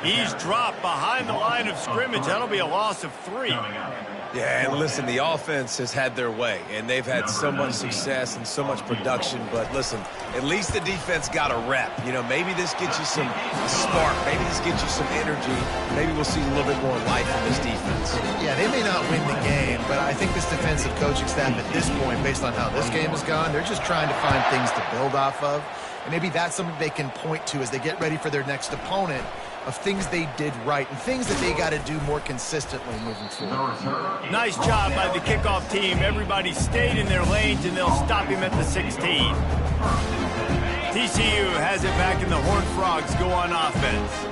Speaker 1: He's dropped behind the line of scrimmage. That'll be a loss of 3.
Speaker 2: Yeah, and listen, the offense has had their way, and they've had so much success and so much production. But listen, at least the defense got a rep. You know, maybe this gets you some spark. Maybe this gets you some energy. Maybe we'll see a little bit more life in this defense.
Speaker 3: Yeah, they may not win the game, but I think this defensive coaching staff at this point, based on how this game has gone, they're just trying to find things to build off of. And maybe that's something they can point to as they get ready for their next opponent, of things they did right and things that they got to do more consistently moving forward.
Speaker 1: Nice job by the kickoff team. Everybody stayed in their lanes, and they'll stop him at the 16. TCU has it back, and the Horned Frogs go on offense.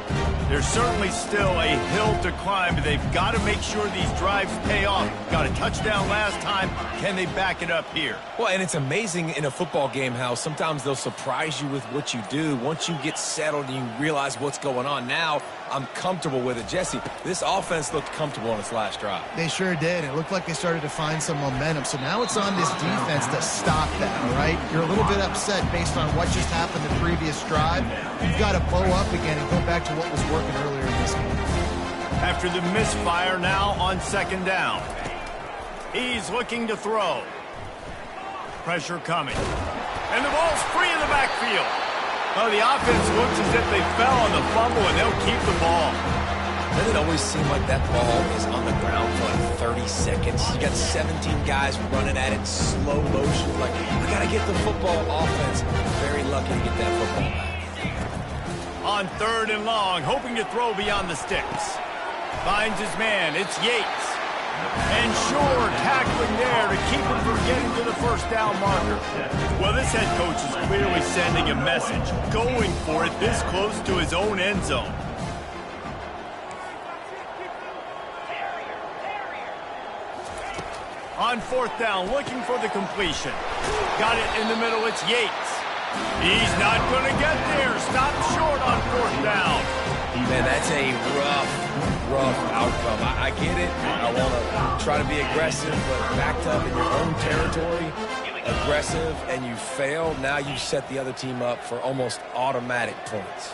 Speaker 1: There's certainly still a hill to climb, but they've got to make sure these drives pay off. Got a touchdown last time. Can they back it up here?
Speaker 2: Well, and it's amazing in a football game how sometimes they'll surprise you with what you do. Once you get settled and you realize what's going on, now I'm comfortable with it. Jesse, this offense looked comfortable on its last drive.
Speaker 3: They sure did. It looked like they started to find some momentum. So now it's on this defense to stop that, all right? You're a little bit upset based on what just happened the previous drive. You've got to bow up again and go back to what was working earlier in this game.
Speaker 1: After the misfire, now on 2nd down. He's looking to throw. Pressure coming. And the ball's free in the backfield. Oh, the offense looks as if they fell on the fumble, and they'll keep the ball.
Speaker 2: Doesn't it always seem like that ball is on the ground for like 30 seconds? You got 17 guys running at it in slow motion. Like, I got to get the football. Offense very lucky to get that football back.
Speaker 1: On 3rd and long, hoping to throw beyond the sticks. Finds his man. It's Yates. And sure, tackling there to keep him from getting to the 1st down marker. Well, this head coach is clearly sending a message, going for it this close to his own end zone. On 4th down, looking for the completion. Got it in the middle, it's Yates. He's not going to get there. Stopped short on 4th down.
Speaker 2: Man, that's a rough outcome. I get it. I want to try to be aggressive, but backed up in your own territory, aggressive, and you fail, now you set the other team up for almost automatic points.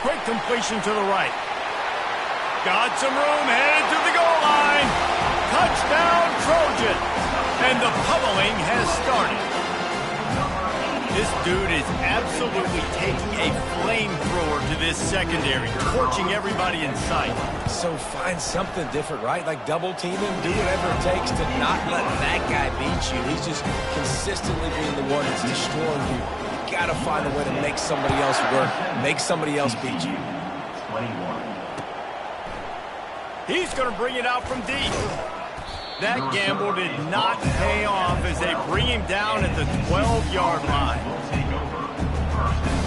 Speaker 1: Quick completion to the right. Got some room, headed to the goal line. Touchdown, Trojans. And the pummeling has started. This dude is absolutely taking a flamethrower to this secondary, torching everybody in sight.
Speaker 2: So find something different, right? Like double team him, do whatever it takes to not let that guy beat you. He's just consistently being the one that's destroying you. You gotta find a way to make somebody else work, make somebody else beat you.
Speaker 4: 21.
Speaker 1: He's going to bring it out from deep. That gamble did not pay off as they bring him down at the 12-yard line.
Speaker 4: Will take over. First and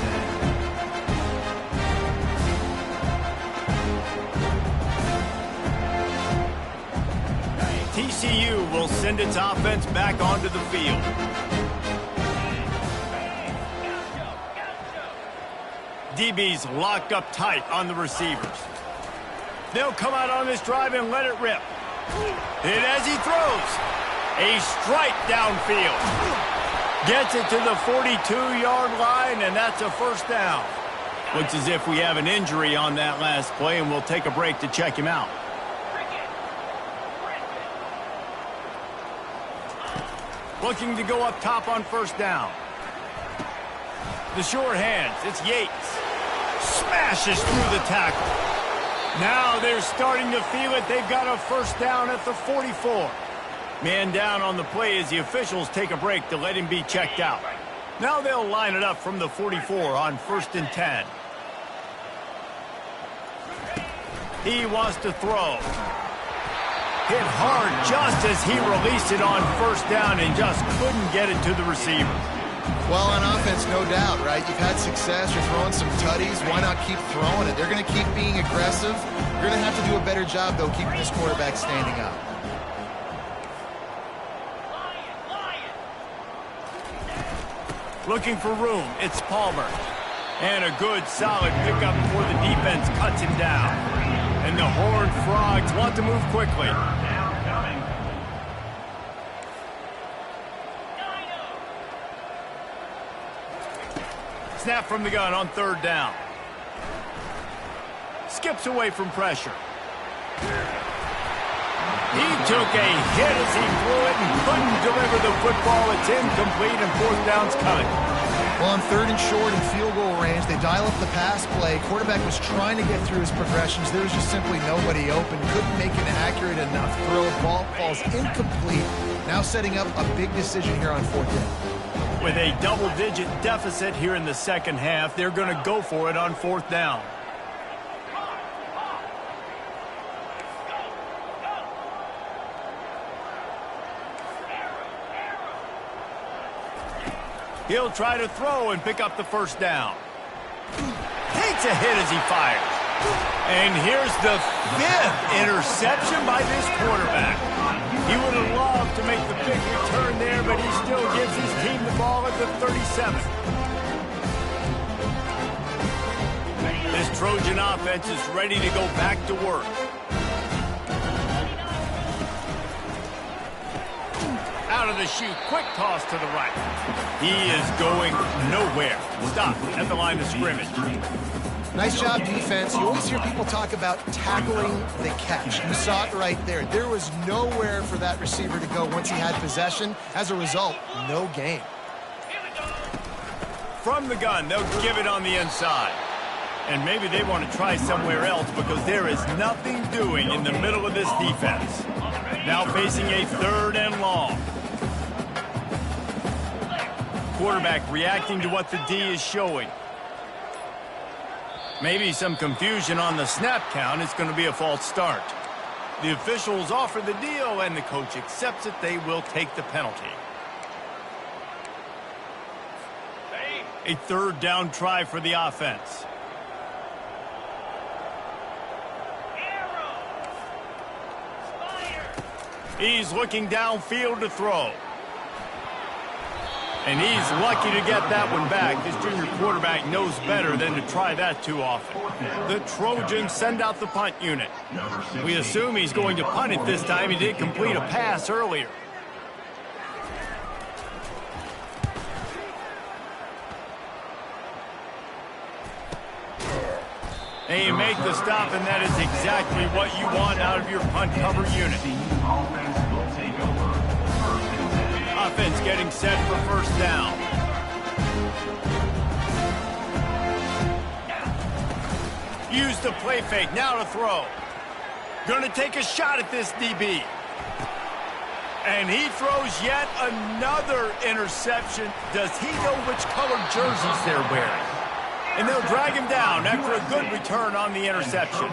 Speaker 4: 10.
Speaker 1: TCU will send its offense back onto the field. DB's locked up tight on the receivers. They'll come out on this drive and let it rip. Hit as he throws. A strike downfield. Gets it to the 42-yard line, and that's a first down. Looks as if we have an injury on that last play, and we'll take a break to check him out. Looking to go up top on first down. The short hands, it's Yates. Smashes through the tackle. Now they're starting to feel it. They've got a first down at the 44. Man down on the play as the officials take a break to let him be checked out. Now they'll line it up from the 44 on first and 10. He wants to throw. Hit hard just as he released it on first down and just couldn't get it to the receiver.
Speaker 3: Well, on offense, no doubt, right? You've had success. You're throwing some tutties. Why not keep throwing it? They're going to keep being aggressive. You're going to have to do a better job, though, keeping this quarterback standing up.
Speaker 1: Looking for room. It's Palmer. And a good, solid pickup before the defense cuts him down. And the Horned Frogs want to move quickly. Snap from the gun on third down. Skips away from pressure. He took a hit as he threw it and couldn't deliver the football. It's incomplete and fourth down's coming.
Speaker 3: Well, on third and short and field goal range, they dial up the pass play. Quarterback was trying to get through his progressions. There was just simply nobody open. Couldn't make an accurate enough throw. Ball falls incomplete. Now setting up a big decision here on fourth down.
Speaker 1: With a double-digit deficit here in the second half, they're going to go for it on fourth down. He'll try to throw and pick up the first down. Takes a hit as he fires. And here's the fifth interception by this quarterback. He would have loved to make the big return there, but he still gives his team the ball at the 37. This Trojan offense is ready to go back to work. Out of the chute, quick toss to the right. He is going nowhere. Stop at the line of scrimmage.
Speaker 3: Nice job, defense. You always hear people talk about tackling the catch. You saw it right there. There was nowhere for that receiver to go once he had possession. As a result, no gain.
Speaker 1: From the gun, they'll give it on the inside. And maybe they want to try somewhere else because there is nothing doing in the middle of this defense. Now facing a third and long. Quarterback reacting to what the D is showing. Maybe some confusion on the snap count. It's going to be a false start. The officials offer the deal, and the coach accepts it. They will take the penalty. A third down try for the offense. He's looking downfield to throw. And he's lucky to get that one back. This junior quarterback knows better than to try that too often. The Trojans send out the punt unit. We assume he's going to punt it this time. He did complete a pass earlier. And you make the stop, and that is exactly what you want out of your punt cover unit. Offense getting set for first down. Use the play fake, now to throw. Gonna take a shot at this DB. And he throws yet another interception. Does he know which colored jerseys they're wearing? And they'll drag him down after a good return on the interception.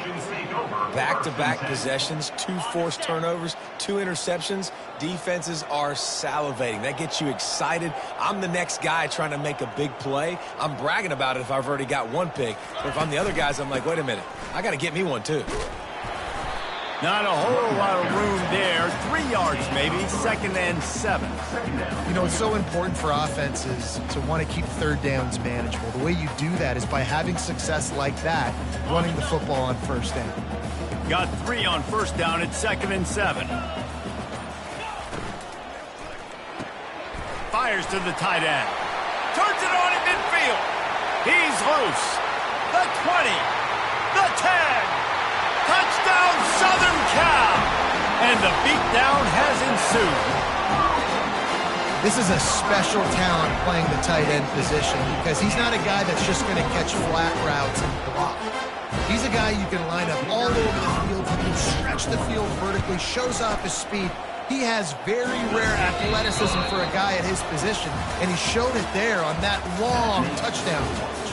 Speaker 2: Back-to-back possessions, 2 forced turnovers, 2 interceptions. Defenses are salivating. That gets you excited. I'm the next guy trying to make a big play. I'm bragging about it if I've already got 1 pick. But if I'm the other guys, I'm like, wait a minute, I got to get me one too.
Speaker 1: Not a whole lot of room there. 3 yards maybe, 2nd and 7.
Speaker 3: You know, it's so important for offenses to want to keep third downs manageable. The way you do that is by having success like that, running the football on first down.
Speaker 1: Got 3 on first down at 2nd and 7. Fires to the tight end. Turns it on at midfield. He's loose. The 20. The 10. Touchdown, Southern Cal! And the beatdown has ensued.
Speaker 3: This is a special talent playing the tight end position because he's not a guy that's just going to catch flat routes and block. He's a guy you can line up all over the field. He can stretch the field vertically, shows off his speed. He has very rare athleticism for a guy at his position, and he showed it there on that long touchdown catch.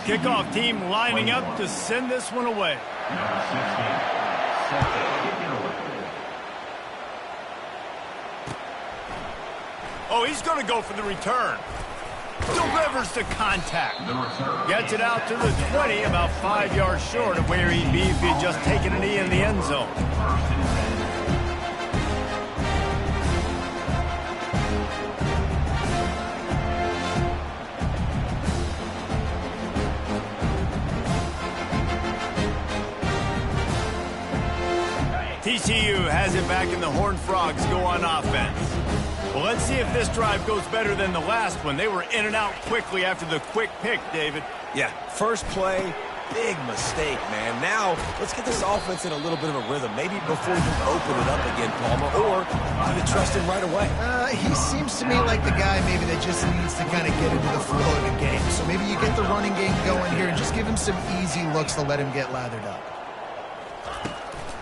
Speaker 1: Kickoff team lining up to send this one away. Oh, he's going to go for the return. Delivers the contact. Gets it out to the 20, about 5 yards short of where he'd be if he'd just taken a knee in the end zone. TCU has it back, and the Horned Frogs go on offense. Well, let's see if this drive goes better than the last one. They were in and out quickly after the quick pick, David.
Speaker 2: Yeah, first play, big mistake, man. Now, let's get this offense in a little bit of a rhythm. Maybe before you open it up again, Palmer, or do you trust him right away?
Speaker 3: He seems to me like the guy maybe that just needs to kind of get into the flow of the game. So maybe you get the running game going here and just give him some easy looks to let him get lathered up.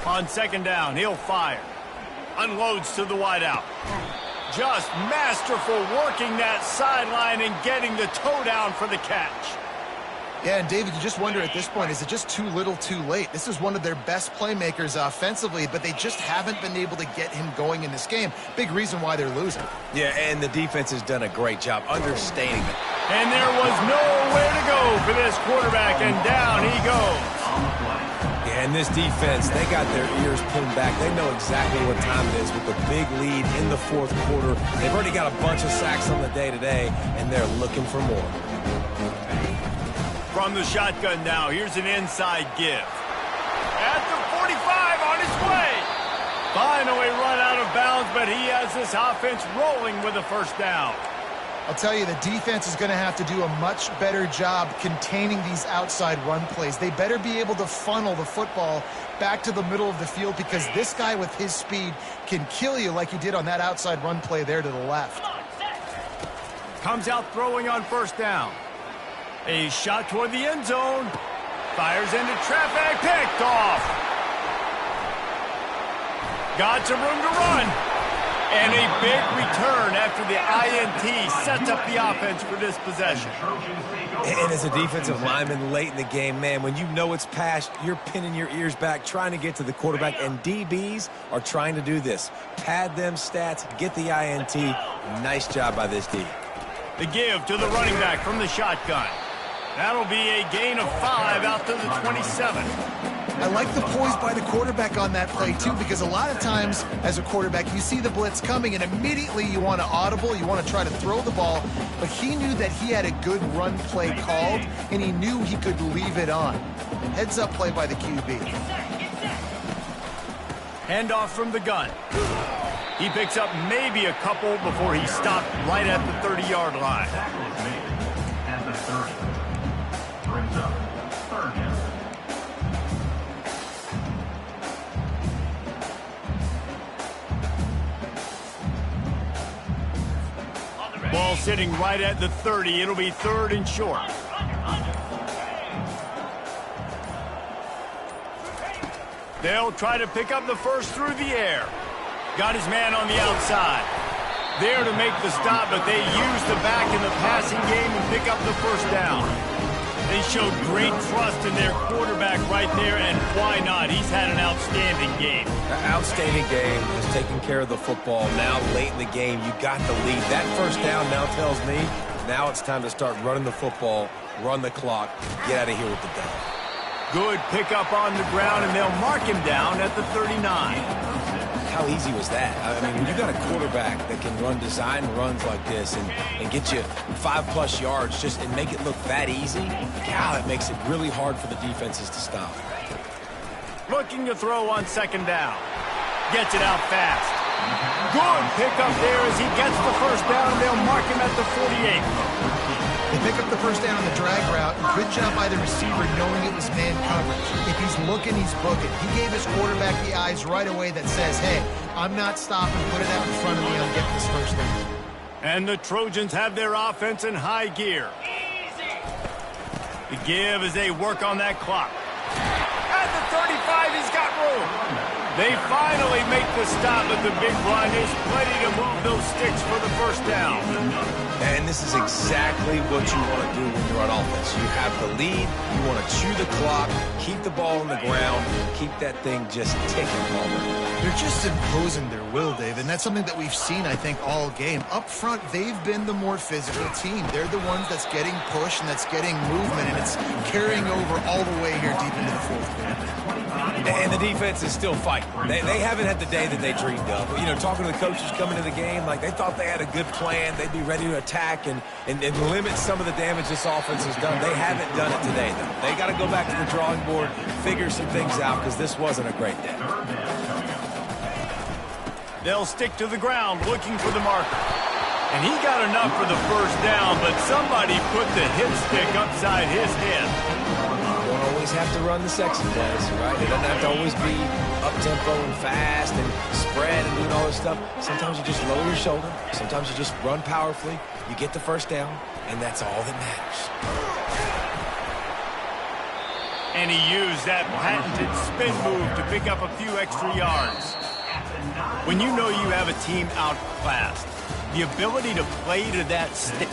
Speaker 1: On 2nd down, he'll fire. Unloads to the wideout. Just masterful working that sideline and getting the toe down for the catch.
Speaker 3: Yeah, and David, you just wonder at this point, is it just too little too late? This is one of their best playmakers offensively, but they just haven't been able to get him going in this game. Big reason why they're losing.
Speaker 2: Yeah, and the defense has done a great job understanding it.
Speaker 1: And there was nowhere to go for this quarterback, and down he goes.
Speaker 2: Yeah, and this defense, they got their ears pinned back. They know exactly what time it is with the big lead in the 4th quarter. They've already got a bunch of sacks on the day today, and they're looking for more.
Speaker 1: From the shotgun now, here's an inside give. At the 45 on his way. Finally run out of bounds, but he has this offense rolling with a first down.
Speaker 3: I'll tell you, the defense is going to have to do a much better job containing these outside run plays. They better be able to funnel the football back to the middle of the field because this guy with his speed can kill you like he did on that outside run play there to the left.
Speaker 1: Comes out throwing on first down. A shot toward the end zone. Fires into traffic. Picked off. Got some room to run. And a big return after the INT sets up the offense for this possession.
Speaker 2: And as a defensive lineman late in the game, man, when you know it's passed, you're pinning your ears back, trying to get to the quarterback, and DBs are trying to do this. Pad them stats, get the INT. Nice job by this D.
Speaker 1: The give to the running back from the shotgun. That'll be a gain of 5 out to the 27.
Speaker 3: I like the poise by the quarterback on that play, too, because a lot of times as a quarterback, you see the blitz coming, and immediately you want to audible, you want to try to throw the ball, but he knew that he had a good run play called, and he knew he could leave it on. Heads-up play by the QB.
Speaker 1: Handoff from the gun. He picks up maybe a couple before he stopped right at the 30-yard line.
Speaker 4: Tackle is made at the 30. Brings up third down.
Speaker 1: Ball sitting right at the 30. It'll be third and short. They'll try to pick up the first through the air. Got his man on the outside. There to make the stop, but they use the back in the passing game and pick up the first down. They showed great trust in their quarterback right there, and why not? He's had an outstanding game.
Speaker 2: Outstanding game, has taken care of the football. Now, late in the game, you got the lead. That first down now tells me now it's time to start running the football, run the clock, get out of here with the down.
Speaker 1: Good pickup on the ground, and they'll mark him down at the 39.
Speaker 2: How easy was that? I mean, when you got a quarterback that can run design runs like this and get you 5+ yards just and make it look that easy, God, it makes it really hard for the defenses to stop.
Speaker 1: Looking to throw on second down. Gets it out fast. Good pickup there as he gets the first down. They'll mark him at the 48.
Speaker 3: They pick up the first down on the drag route. Good job by the receiver knowing it was man coverage. If he's looking, he's booking. He gave his quarterback the eyes right away that says, hey, I'm not stopping. Put it out in front of me. I'm getting this first down.
Speaker 1: And the Trojans have their offense in high gear. The give as they work on that clock. At the 35, he's got room. They finally make the stop at the big run. There's plenty to move those sticks for the first down.
Speaker 2: And this is exactly what you want to do when you're on offense. You have the lead, you want to chew the clock, keep the ball on the ground, keep that thing just ticking, Palmer.
Speaker 3: They're just imposing their will, Dave, and that's something that we've seen, I think, all game. Up front, they've been the more physical team. They're the ones that's getting pushed and that's getting movement, and it's carrying over all the way here deep into the fourth quarter.
Speaker 2: And the defense is still fighting. They haven't had the day that they dreamed of. You know, talking to the coaches coming to the game, like they thought they had a good plan. They'd be ready to attack and limit some of the damage this offense has done. They haven't done it today, though. They got to go back to the drawing board, figure some things out, because this wasn't a great day.
Speaker 1: They'll stick to the ground looking for the marker. And he got enough for the first down, but somebody put the hit stick upside his head.
Speaker 2: You don't always have to run the sexy plays, right? It doesn't have to always be up-tempo and fast and spread and doing all this stuff. Sometimes you just lower your shoulder. Sometimes you just run powerfully. You get the first down, and that's all that matters.
Speaker 1: And he used that patented spin move to pick up a few extra yards. When you know you have a team outclassed, the ability to play to that stick